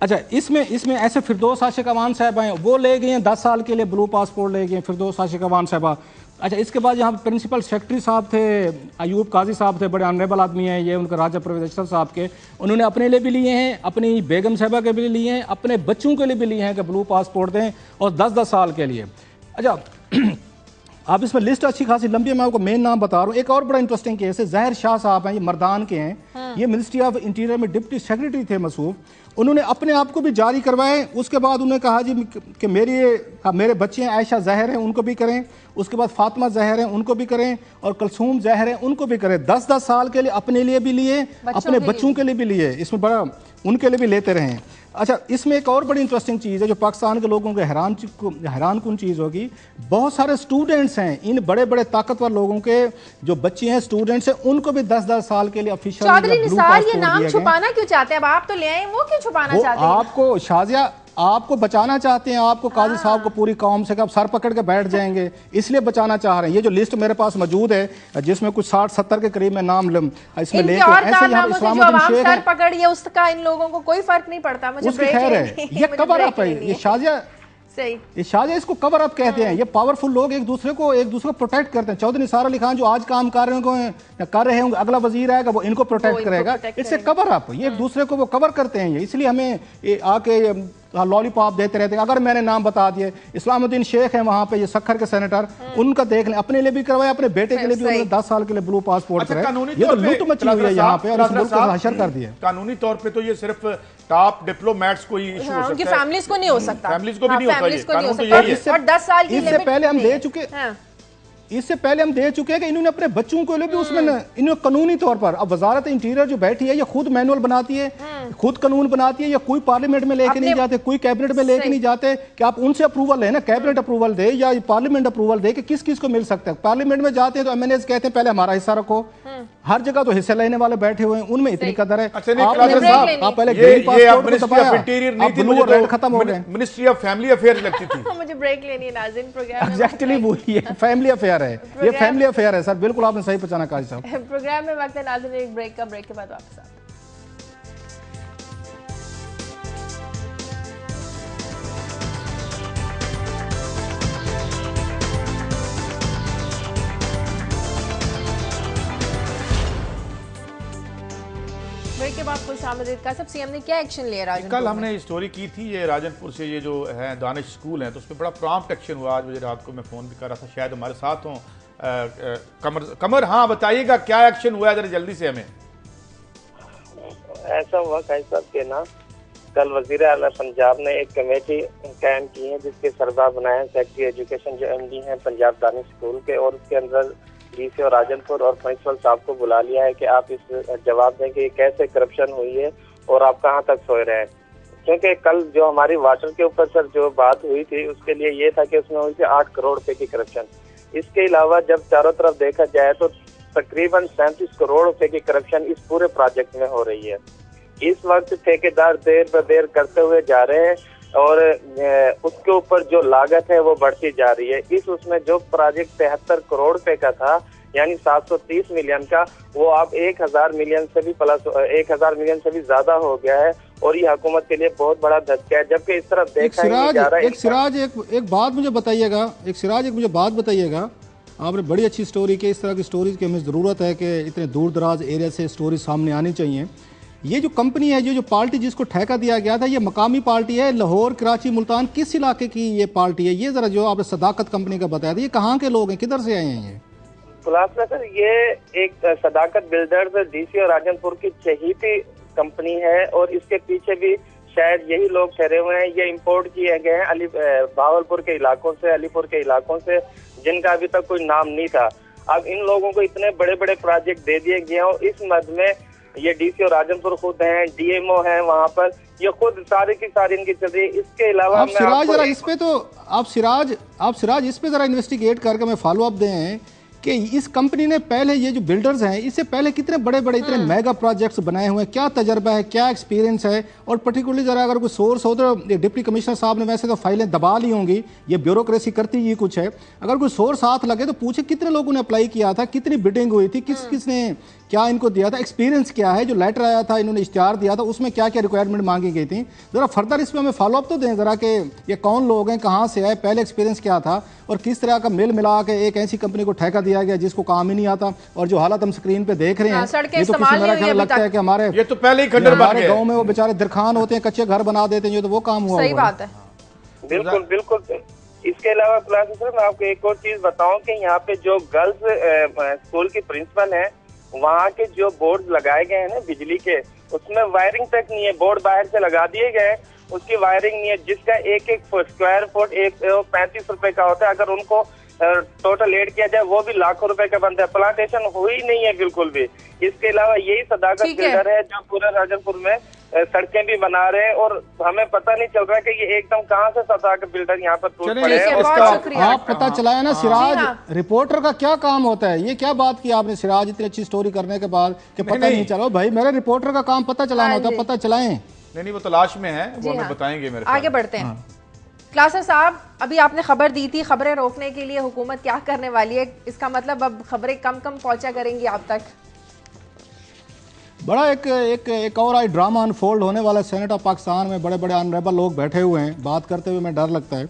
अच्छा, इसमें ऐसे फिरदौस आशिक अवान साहब हैं, वो ले गए हैं 10 साल के लिए ब्लू पासपोर्ट ले गए फिरदौस आशिक अवान साहबा। अच्छा, इसके बाद यहाँ प्रिंसिपल सेक्रेटरी साहब थे, अयूब काजी साहब थे, बड़े ऑनरेबल आदमी हैं ये, उनका राजा परवेज अशरफ साहब के, उन्होंने अपने लिए भी लिए हैं, अपनी बेगम साहबा के भी लिए हैं, अपने बच्चों के लिए भी लिए हैं कि ब्लू पासपोर्ट दें, और 10-10 साल के लिए। अच्छा, आप इसमें लिस्ट अच्छी खासी लंबी है, मैं आपको मेन नाम बता रहा हूँ। एक और बड़ा इंटरेस्टिंग केस है, जहर शाह साहब हैं, ये मर्दान के हैं, ये मिनिस्ट्री ऑफ इंटीरियर में डिप्टी सेक्रेटरी थे मसूफ। उन्होंने अपने आप को भी जारी करवाए, उसके बाद उन्होंने कहा जी कि मेरे बच्चे हैं, आयशा जहर हैं, उनको भी करें, उसके बाद फातिमा जहर हैं, उनको भी करें, और कलसूम जहर हैं, उनको भी करें। 10-10 साल के लिए अपने लिए भी लिए, अपने बच्चों के लिए भी लिए, इसमें बड़ा उनके लिए भी लेते रहे। अच्छा, इसमें एक और बड़ी इंटरेस्टिंग चीज़ है जो पाकिस्तान के लोगों को हैरान कुन चीज़ होगी, बहुत सारे स्टूडेंट्स हैं, इन बड़े बड़े ताकतवर लोगों के जो बच्चे हैं, स्टूडेंट्स हैं, उनको भी 10-10 साल के लिए ऑफिशियल चौधरी निसार ये नाम छुपाना क्यों चाहते हैं? अब आप तो ले आए, वो क्यों छुपाना चाहते हैं? आपको शाजिया आपको बचाना चाहते हैं, आपको काजी साहब को पूरी कौम से सर पकड़ के बैठ जाएंगे, इसलिए बचाना चाह रहे हैं। ये जो लिस्ट मेरे पास मौजूद है जिसमें कुछ 60-70 के करीब में नाम इसमें लेके, ऐसे यहाँ इस्लामुद्दीन शेख सर पकड़िए, उसका इन लोगों को कोई फर्क नहीं पड़ता। मुझे उसकी खैर है, ये कवर अप है, ये शाजिया ये शाजिया इसको कवर अप कहते हैं। ये पावरफुल लोग एक दूसरे को प्रोटेक्ट करते हैं। चौधरी निसार अली खान जो आज काम कर रहे होंगे, अगला वजीर आएगा वो इनको प्रोटेक्ट करेगा, इससे कवर अप, ये एक दूसरे को वो कवर करते हैं। ये इसलिए हमें आके लॉलीपॉप देते रहते हैं। अगर मैंने नाम बता दिए, इस्लामुद्दीन शेख है वहां पे, ये सखर के सेनेटर, उनका देख लें, अपने लिए भी करवाया, अपने बेटे के लिए भी उन्होंने 10 साल के लिए ब्लू पासपोर्ट कराया। ये तो लूट मची हुई है यहाँ पे, और इस मुल्क को हशर कर दिया। कानूनी तौर पे तो ये सिर्फ टॉप डिप्लोमेट्स को ही इशू हो सकता है, फैमिलीज को नहीं हो सकता, फैमिलीज को भी नहीं होता, ये कानून तो यही है। और 10 साल की इससे पहले हम दे चुके हैं कि इन्होंने अपने बच्चों को भी उसमें इन्होंने कानूनी तौर पर, अब वजारत इंटीरियर जो बैठी है ये खुद मैनुअल बनाती है, खुद कानून बनाती है, या कोई पार्लियामेंट में लेके नहीं जाते, कोई कैबिनेट में लेके नहीं जाते कि आप उनसे अप्रूवल है ना, कैबिनेट अप्रूवल दे या पार्लियामेंट अप्रूवल दे कि किस किस को मिल सकता है। पार्लियामेंट में जाते हैं तो एमएनएस कहते हैं पहले हमारा हिस्सा रखो, हर जगह तो हिस्सा लेने वाले बैठे हुए हैं, उनमें इतनी कदर है। आप पहले ग्रीन पासपोर्ट ब्लू और रेड खत्म हो गए, मिनिस्ट्री ऑफ फैमिली अफेयर लगती थी। मुझे ब्रेक लेनी है नाज़रीन, प्रोग्राम एग्जैक्टली वही है, फैमिली अफेयर है, ये फैमिली अफेयर है सर, बिल्कुल आपने सही पहचाना काजी साहब। प्रोग्राम में वक्त है नाज़रीन एक ब्रेक का, ब्रेक के बाद वापस आते हैं। ब्रेक के बाद खुशामदीद का सब सीएम ने क्या एक्शन लिया राजनपुर? कल हमने स्टोरी की थी ये राजनपुर से, ये जो है दानिश स्कूल है, तो उस पर बड़ा प्रॉम्प्ट एक्शन हुआ। आज मुझे रात को मैं फ़ोन भी कर रहा था, शायद हमारे साथ हों कमर। हाँ बताइएगा क्या एक्शन हुआ है जरा जल्दी से हमें। ऐसा हुआ काजी साहब के ना, कल वजीर आला पंजाब ने एक कमेटी कायम की है जिसके सरबराह बनाए सेक्रेटरी एजुकेशन जो एमडी हैं पंजाब दानिश स्कूल के, और उसके अंदर डीसी और राजनपुर और प्रिंसिपल साहब को बुला लिया है कि आप इस जवाब दें कि कैसे करप्शन हुई है और आप कहां तक सोए रहे हैं। क्योंकि कल जो हमारी वाटर के ऊपर सर जो बात हुई थी उसके लिए ये था कि उसमें हुई थी 8 करोड़ रुपए की करप्शन। इसके अलावा जब चारों तरफ देखा जाए तो तकरीबन 37 करोड़ रुपए की करप्शन इस पूरे प्रोजेक्ट में हो रही है। इस वक्त ठेकेदार देर ब देर करते हुए जा रहे हैं और उसके ऊपर जो लागत है वो बढ़ती जा रही है। उसमें जो प्रोजेक्ट 73 करोड़ रुपए का था यानी 730 मिलियन का, वो अब 1000 मिलियन से भी प्लस 1000 मिलियन से भी ज्यादा हो गया है, और ये हुकूमत के लिए बहुत बड़ा धक्का है। जबकि इस तरफ देखा जा रहा है। एक बात मुझे बताइएगा, आपने बड़ी अच्छी स्टोरी की, इस तरह की स्टोरीज की हमें ज़रूरत है कि इतने दूर दराज एरिया से स्टोरी सामने आनी चाहिए। ये जो कंपनी है, जो पार्टी जिसको ठेका दिया गया था, ये मकामी पार्टी है, लाहौर, कराची, मुल्तान, किस इलाके की ये पार्टी है? ये जरा जो आपने सदाकत कंपनी का बताया था, ये कहाँ के लोग हैं, किधर से आए हैं? ये खुलासा सर, ये एक सदाकत बिल्डर्स डीसी और राजनपुर की चहीती कंपनी है, और इसके पीछे भी शायद यही लोग ठहरे हुए हैं। ये इंपोर्ट किए गए हैं भावलपुर के इलाकों से, अलीपुर के इलाकों से, जिनका अभी तक कोई नाम नहीं था। अब इन लोगों को इतने बड़े बड़े प्रोजेक्ट दे दिए गए और इस मद में ये डीसी और राजनपुर खुद हैं, डीएमओ हैं वहाँ पर, ये खुद सारी की सारी इनकी चल रही है। इसके अलावा आप सिराज इस पे जरा इन्वेस्टिगेट करके मैं फॉलो अप दें कि इस कंपनी ने पहले, ये जो बिल्डर्स हैं, इससे पहले कितने बड़े बड़े इतने मेगा प्रोजेक्ट्स बनाए हुए हैं, क्या तजर्बा है, क्या एक्सपीरियंस है, और पर्टिकुलरली जरा अगर कोई सोर्स हो तो डिप्टी कमिश्नर साहब ने वैसे तो फाइलें दबा ली होंगी, ये ब्यूरोक्रेसी करती ही कुछ है, अगर कोई सोर्स हाथ लगे तो पूछे कितने लोगों ने अप्लाई किया था, कितनी बिडिंग हुई थी, किसने क्या इनको दिया था, एक्सपीरियंस क्या है, जो लेटर आया था इन्होंने इश्तिहार दिया था उसमें क्या क्या रिक्वायरमेंट मांगी गई थी। ज़रा फर्दर इस पर हमें फॉलोअप तो दें ज़रा कि ये कौन लोग हैं, कहाँ से आए, पहले एक्सपीरियंस क्या था और किस तरह का मिल मिला के एक ऐसी कंपनी को ठेका दिया गया जिसको काम ही नहीं आता। और जो हालत हम स्क्रीन पे देख रहे हैं ये तो किसी मेरा ख्याल लगता है कि हमारे ये तो पहले ही खंडर बन गए, गाँव में वो बेचारे दरखान होते हैं, कच्चे घर बना देते हैं, ये तो वो काम हुआ। सही बात है, बिल्कुल बिल्कुल। इसके अलावा क्लास सर मैं आपको एक और चीज बताऊं कि यहाँ पे जो गर्ल्स स्कूल की प्रिंसिपल है वहाँ के जो बोर्ड लगाए गए हैं ना बिजली के, उसमें वायरिंग तक नहीं है, बोर्ड बाहर से लगा दिए गए, उसकी वायरिंग नहीं है, जिसका एक स्क्वायर फुट 35 रुपए का होता है। अगर उनको टोटल एड किया जाए वो भी लाखों रुपए का बनता है। प्लांटेशन हुई नहीं है बिल्कुल भी। इसके अलावा यही सदाकत बिल्डर है जो पूरे राजनपुर में सड़कें भी बना रहे हैं और हमें पता नहीं चल रहा कि ये एकदम कहाँ से सदाकत बिल्डर यहाँ पर टूट पड़े हैं। आप पता चलाया ना सिराज, रिपोर्टर का क्या काम होता है, ये क्या बात की आपने सिराज इतनी अच्छी स्टोरी करने के बाद कि पता नहीं चला। भाई मेरा रिपोर्टर का काम पता चलाना होता है, पता चलाएं। नहीं वो तलाश में है, वो हमें बताएंगे। मेरे आगे बढ़ते हैं। क्लासर साहब, अभी आपने खबर दी थी, खबरें रोकने के लिए हुकूमत क्या करने वाली है, इसका मतलब अब खबरें कम कम पहुंचा करेंगी आप तक? बड़ा एक और आज ड्रामा अनफोल्ड होने वाला है। सेनेट ऑफ पाकिस्तान में बड़े बड़े ऑनरेबल लोग बैठे हुए हैं, बात करते हुए मैं डर लगता है।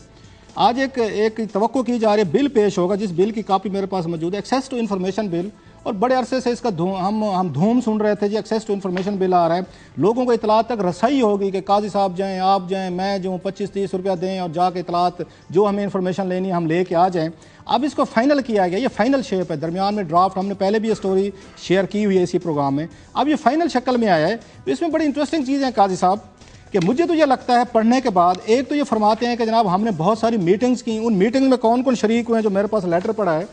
आज एक तवक्को की जा रही है, बिल पेश होगा जिस बिल की कापी मेरे पास मौजूद है, एक्सेस टू इन्फॉर्मेशन बिल। और बड़े अरसे से इसका हम धूम सुन रहे थे जी, एक्सेस टू इन्फॉर्मेशन बिल आ रहा है, लोगों को इतलात तक रसाई होगी कि काजी साहब जाएं, आप जाएं, मैं जो 25-30 रुपया दें और जाके इतलात जो हमें इन्फॉर्मेशन लेनी है हम लेके आ जाएं। अब इसको फाइनल किया गया, ये फाइनल शेप है, दरमियान में ड्राफ्ट, हमने पहले भी ये स्टोरी शेयर की हुई है इसी प्रोग्राम में, अब ये फाइनल शक्ल में आया है। तो इसमें बड़ी इंटरेस्टिंग चीज़ है काजी साहब कि मुझे तो ये लगता है पढ़ने के बाद, एक तो ये फरमाते हैं कि जनाब हमने बहुत सारी मीटिंग्स की, उन मीटिंग में कौन कौन शरीक हुए हैं, जो मेरे पास लेटर पड़ा है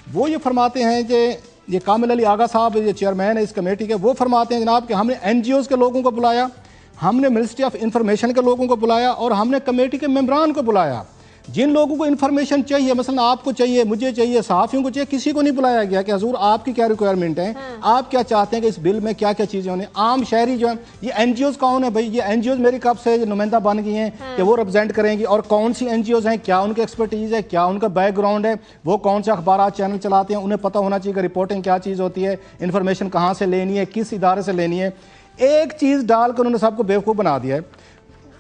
वो ये फरमाते हैं कि ये कामिल अली आगा साहब ये चेयरमैन है इस कमेटी के, वो फरमाते हैं जनाब कि हमने NGOs के लोगों को बुलाया, हमने मिनिस्ट्री ऑफ इंफॉर्मेशन के लोगों को बुलाया और हमने कमेटी के मेंबरान को बुलाया। जिन लोगों को इन्फॉर्मेशन चाहिए, मसलन आपको चाहिए, मुझे चाहिए, सहाफ़ियों को चाहिए, किसी को नहीं बुलाया गया कि हजूर आपकी क्या रिक्वायरमेंट है, आप क्या चाहते हैं कि इस बिल में क्या क्या चीज़ें होने। आम शहरी जो है, ये NGOs कौन है भाई, ये NGOs मेरी कब से नुमाइंदा बन गई हैं कि वो रिप्रेजेंट करेंगी, और कौन सी NGOs हैं, क्या उनकी एक्सपर्टीज़ है, क्या उनका बैकग्राउंड है, वो कौन से अखबार चैनल चलाते हैं, उन्हें पता होना चाहिए कि रिपोर्टिंग क्या चीज़ होती है, इन्फॉर्मेशन कहाँ से लेनी है, किस इदारे से लेनी है। एक चीज़ डालकर उन्होंने सबको बेवकूफ़ बना दिया है।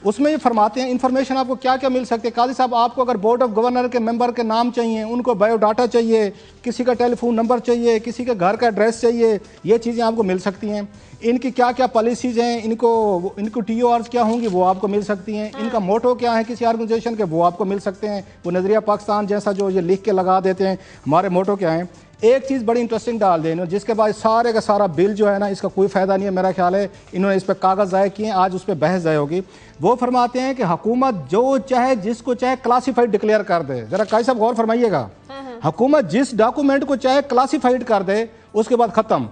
उसमें ये फरमाते हैं इन्फॉर्मेशन आपको क्या क्या मिल सकती है। काजी साहब, आपको अगर बोर्ड ऑफ गवर्नर के मेंबर के नाम चाहिए, उनको बायोडाटा चाहिए, किसी का टेलीफोन नंबर चाहिए, किसी के घर का एड्रेस चाहिए, ये चीज़ें आपको मिल सकती हैं। इनकी क्या क्या पॉलिसीज़ हैं, इनको TORs क्या होंगी वो आपको मिल सकती हैं। इनका मोटो क्या है किसी ऑर्गेनाइजेशन के, वो आपको मिल सकते हैं। वो नज़रिया पाकिस्तान जैसा जो ये लिख के लगा देते हैं हमारे मोटो क्या है। एक चीज़ बड़ी इंटरेस्टिंग डाल दें, जिसके बाद सारे का सारा बिल जो है ना, इसका कोई फ़ायदा नहीं है मेरा ख्याल है, इन्होंने इस पर कागज़ ज़ाय किए, आज उस पर बहस ज़ाय होगी। वो फरमाते हैं कि हुकूमत जो चाहे जिसको चाहे क्लासीफाइड डिक्लेयर कर दे। ज़रा काजी साहब गौर फरमाइएगा, हुकूमत जिस डॉक्यूमेंट को चाहे क्लासीफाइड कर दे उसके बाद ख़त्म।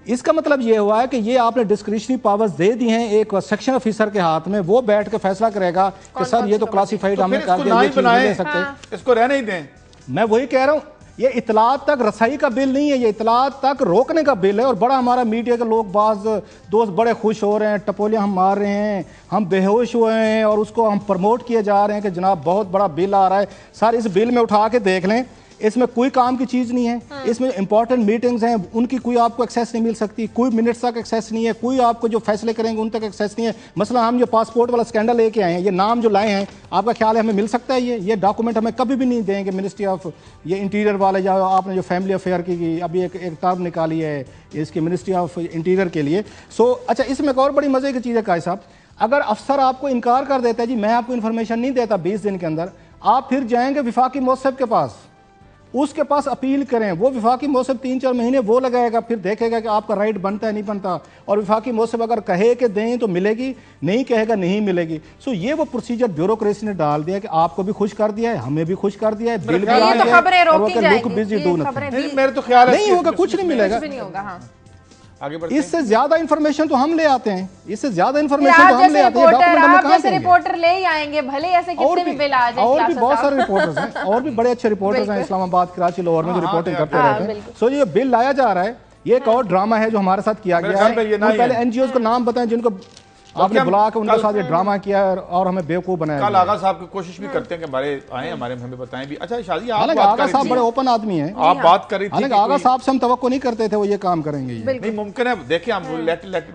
इसका मतलब ये हुआ है कि ये आपने डिस्क्रिशनरी पावर्स दे दी हैं एक सेक्शन ऑफिसर के हाथ में, वो बैठ के फैसला करेगा कि सर ये तो क्लासीफाइड हमने कर दिया, ये चीज़ नहीं ले सकते, इसको रहने ही दें। मैं वही कह रहा हूँ, ये इतलात तक रसाई का बिल नहीं है, ये इतलात तक रोकने का बिल है। और बड़ा हमारा मीडिया के लोग बाज दोस्त बड़े खुश हो रहे हैं, टपोलियाँ हम मार रहे हैं, हम बेहोश हुए हैं और उसको हम प्रमोट किए जा रहे हैं कि जनाब बहुत बड़ा बिल आ रहा है। सर इस बिल में उठा के देख लें, इसमें कोई काम की चीज़ नहीं है। इसमें इंपॉर्टेंट मीटिंग्स हैं, उनकी कोई आपको एक्सेस नहीं मिल सकती, कोई मिनट्स तक एक्सेस नहीं है, कोई आपको जो फैसले करेंगे उन तक एक्सेस नहीं है। मसला हम जो पासपोर्ट वाला स्कैंडल लेके आए हैं, ये नाम जो लाए हैं, आपका ख्याल है हमें मिल सकता है? ये डॉक्यूमेंट हमें कभी भी नहीं देंगे मिनिस्ट्री ऑफ ये इंटीरियर वाले, या आपने जो फैमिली अफेयर की अभी एक टर्म निकाली है इसकी मिनिस्ट्री ऑफ इंटीरियर के लिए। अच्छा, इसमें एक और बड़ी मज़े की चीज़ है काजी साहब, अगर अफसर आपको इनकार कर देता है जी मैं आपको इन्फॉर्मेशन नहीं देता 20 दिन के अंदर, आप फिर जाएंगे विफाकी मौसब के पास, उसके पास अपील करें। वो विफाकी मौसब 3-4 महीने वो लगाएगा, फिर देखेगा कि आपका राइट बनता है नहीं बनता, और विफाकी मौसब अगर कहे कि दें तो मिलेगी, नहीं कहेगा नहीं मिलेगी। सो ये वो प्रोसीजर ब्यूरोक्रेसी ने डाल दिया कि आपको भी खुश कर दिया है, हमें भी खुश कर दिया है, बिल भी आ गया, मेरे तो ख्याल नहीं होगा, कुछ नहीं मिलेगा। इससे ज्यादा इन्फॉर्मेशन तो हम ले आते हैं, इससे ज्यादा इन्फॉर्मेशन तो हम ले आते हैं। डॉक्यूमेंट हमें कहां से रिपोर्टर ले ही आएंगे, भले ऐसे कितने भी बिल आ जाए। और भी बहुत सारे रिपोर्टर्स हैं, और भी बड़े अच्छे रिपोर्टर्स हैं इस्लामाबाद, कराची, लाहौर में जो रिपोर्टिंग करते रहते हैं। सो ये बिल लाया जा रहा है, ये एक और ड्रामा है जो हमारे साथ किया गया है। पहले NGOs का नाम बताएं जिनको आपने बुला के उनके साथ ये ड्रामा किया और हमें बेवकूफ बनाया। कल आगा साहब की कोशिश भी करते हैं कि हमारे आए हमें बताएं भी। अच्छा शादी, आप आगा साहब बड़े ओपन आदमी हैं, आप बात कर रही थी आगा साहब से हम तवक्को नहीं करते थे वो ये काम करेंगे, नहीं मुमकिन है। देखिए हम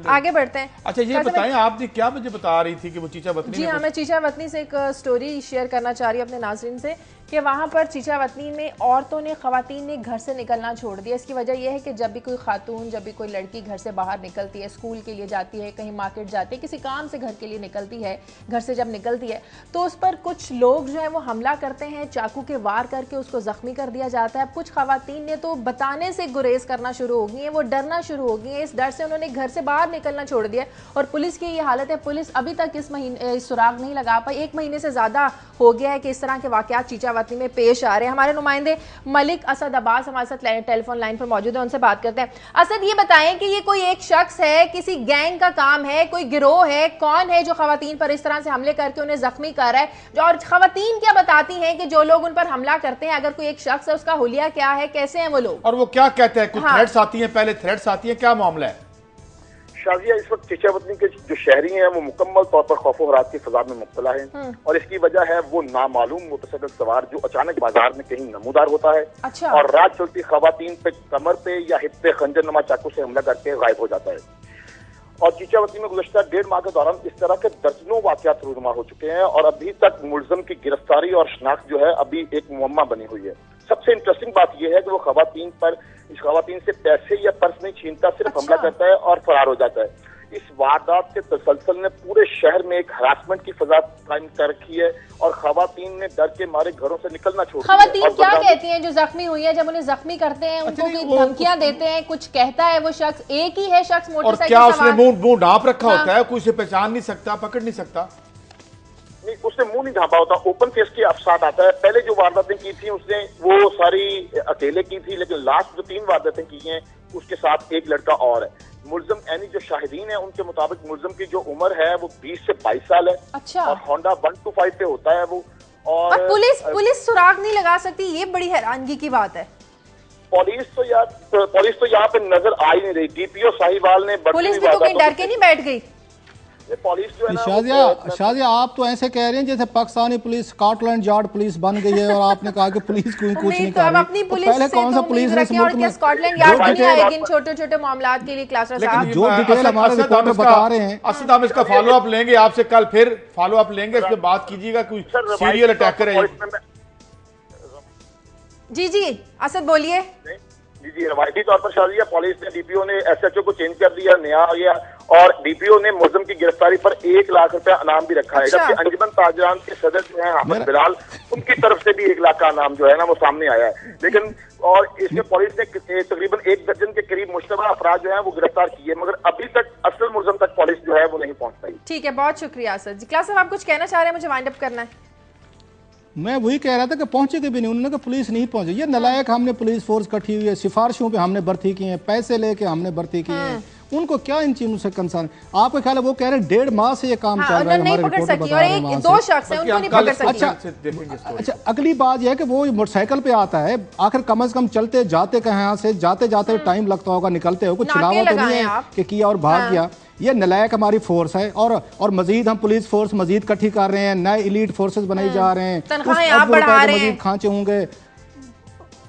आगे बढ़ते हैं। अच्छा ये बताएं, आपने क्या मुझे बता रही थी कि वो चीचा वतनी? जी हाँ, मैं चीचा वतनी से एक स्टोरी शेयर करना चाह रही हूँ अपने नाज़रीन से कि वहाँ पर चीचा वतनी में औरतों ने, ख़वातीन ने घर से निकलना छोड़ दिया। इसकी वजह यह है कि जब भी कोई खातून, जब भी कोई लड़की घर से बाहर निकलती है, स्कूल के लिए जाती है, कहीं मार्केट जाती है, किसी काम से घर के लिए निकलती है, घर से जब निकलती है तो उस पर कुछ लोग जो है वो हमला करते हैं, चाकू के वार करके उसको ज़ख्मी कर दिया जाता है। कुछ ख़वातीन ने तो बताने से गुरेज करना शुरू हो गई हैं, वो डरना शुरू हो गई हैं, इस डर से उन्होंने घर से बाहर निकलना छोड़ दिया। और पुलिस की ये हालत है, पुलिस अभी तक इस महीने सुराग नहीं लगा पाई। 1 महीने से ज़्यादा हो गया है कि इस तरह के वाक़यात चीचा वतनी में पेश आ रहे हैं। हमारे नुमाइंदे मलिक असद अब्बास हमारे साथ टेलीफोन लाइन पर मौजूद है, उनसे बात करते हैं। असद, ये बताएं कि ये कोई एक शख्स है, किसी गैंग का काम है, कोई गिरोह है, कौन है जो खवातीन पर इस तरह से हमले करके उन्हें जख्मी कर रहा है? और खवातीन क्या बताती हैं कि जो लोग उन पर हमला करते हैं, अगर कोई एक शख्स है, उसका हुलिया क्या है, कैसे हैं वो लोग, और वो क्या कहते हैं? कुछ थ्रेट्स आती हैं, पहले थ्रेट्स आती हैं, क्या मामला है? शाजिया, इस वक्त चीचा वतनी के जो शहरी हैं वो मुकम्मल तौर पर खौफ हरास की फजा में मुब्तला है, और इसकी वजह है वो नामालूम मोटरसाइकिल सवार जो अचानक बाजार में कहीं नमूदार होता है। अच्छा। और रात चलती खवातीन पे कमर पे या हिप पे खंजर नुमा चाकू से हमला करके गायब हो जाता है। और चीचा वतनी में गुज़श्ता 1.5 माह के दौरान इस तरह के दर्जनों वाक़यात रूनुमा हो चुके हैं, और अभी तक मुलज़म की गिरफ्तारी और शनाख्त जो है अभी एक मुअम्मा बनी हुई है। सबसे इंटरेस्टिंग बात यह है कि वो खवातीन से पैसे या पर्स नहीं छीनता, सिर्फ हमला करता है और फरार हो जाता है। इस वारदात के तसलसल ने पूरे शहर में एक हरासमेंट की फजा कायम कर रखी है, और खवातीन ने डर के मारे घरों से निकलना छोड़ दिया। खवातीन क्या कहती हैं जो जख्मी हुई है? जब उन्हें जख्मी करते हैं उनको कोई धमकियां देते हैं, कुछ कहता है वो शख्स? एक ही है शख्स मोटरसाइकिल सवार? क्या उसने मुंह ढांप रखा होता है, कोई उसे पहचान नहीं सकता, पकड़ नहीं सकता? नहीं, उसने मुंह नहीं ढांपा होता, ओपन फेस के अफसाद आता है। पहले जो वारदातें की थी उसने वो सारी अकेले की थी, लेकिन लास्ट जो 3 वारदातें की हैं उसके साथ एक लड़का और है। मुलजम यानी जो शाहिदीन है उनके मुताबिक मुलजम की जो उम्र है वो 20 से 22 साल है। अच्छा। और होंडा 125 पे होता है वो। और पुलिस सुराग नहीं लगा सकती, ये बड़ी हैरानगी की बात है। पुलिस तो यहाँ पे नजर आ ही नहीं रही। डीपीओ साहिवाल ने पुलिस भी तो कहीं डर के नहीं बैठ गई? पुलिस जो है ना, शाजिया आप तो ऐसे कह रहे हैं जैसे Pakistani police Scotland yard police बन गई है, और आपने कहा कि पुलिस कोई कुछ नहीं कर रही। अपनी पुलिस पहले कौन सा पुलिस ने स्कॉटलैंड यार्ड नहीं आएगी इन छोटे-छोटे मामलात के लिए? क्लास साहब जो डिटेल हमारे रिपोर्टर बता रहे हैं, असद हम इसका फॉलो अप लेंगे आपसे, कल फिर फॉलो अप लेंगे, इस पे बात कीजिएगा। कोई सीरियल अटैकर है? जी असद बोलिए। जी, रवायती तौर पर शाजिया पुलिस ने डीपीओ ने एसएचओ को चेंज कर दिया, नया आ गया, और डीपीओ ने मुलजिम की गिरफ्तारी पर 1 लाख रुपया इनाम भी रखा है। जबकि अंजुमन ताजरान के सदर जो है हामिद बिलाल, उनकी तरफ से भी 1 लाख का इनाम जो है ना वो सामने आया है। लेकिन और इसमें पुलिस ने तकरीबन 1 दर्जन के करीब मुश्तबा अफराद जो है वो गिरफ्तार किए, मगर अभी तक असल मुलजिम तक पुलिस जो है वो नहीं पहुंच पाई। ठीक है, बहुत शुक्रिया सर जी। क्लास साहब आप कुछ कहना चाह रहे हैं? मुझे वाइंड अप करना है। मैं वही कह रहा था कि पहुंचे भी नहीं, उन्होंने कहा पुलिस नहीं पहुंची। ये नलायक, हमने पुलिस फोर्स इकट्ठी हुई है, सिफारिशों पे हमने भर्ती की है, पैसे लेके हमने भर्ती किए हैं, उनको क्या इन चीजों से कंसर्न? आपको ख्याल है वो कह रहे 1.5 माह से ये काम चल रहा है, हमारे रिपोर्टर बता रहे हैं। 2 शख्स हैं उनको नहीं पकड़ सकी। अच्छा, अगली बात यह है कि वो मोटरसाइकिल पे आता है, आखिर कम से कम चलते जाते कहाँ से जाते जाते टाइम लगता होगा, निकलते हो, कुछ छुड़ावा तो नहीं है कि किया और भाग गया। ये नलायक हमारी फोर्स है, और मजीद हम पुलिस फोर्स मजीद इकट्ठी कर रहे हैं, नए एलीट फोर्सेस बनाई जा रहे हैं, मजीद खांचे होंगे,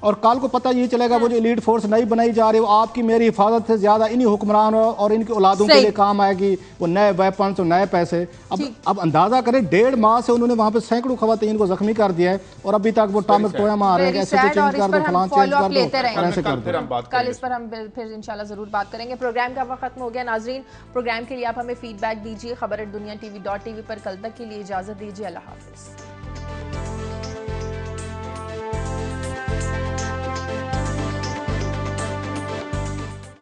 और कल को पता ये चलेगा वो जो एलीट फोर्स नई बनाई जा रही है वो आपकी मेरी हिफाजत से ज्यादा इन्हीं हुक्मरान और इनकी औलादों के लिए काम आएगी, वो नए वेपन्स और नए पैसे। अब अंदाजा करें 1.5 माह से उन्होंने वहां पे सैकड़ों खवातीन को जख्मी कर दिया है, और अभी तक वो टॉमिक टोया मार रहे हैं, ऐसे चेंज कर दो, फलां चेंज कर दो, ऐसे कर दो। कल इस पर हम फिर इंशाल्लाह जरूर बात करेंगे। प्रोग्राम का वक्त खत्म हो गया नाजरीन। प्रोग्राम के लिए आप हमें फीडबैक दीजिए। खबर@दुनिया TV.tv पर कल तक के लिए इजाजत दीजिए। अल्लाह हाफिज।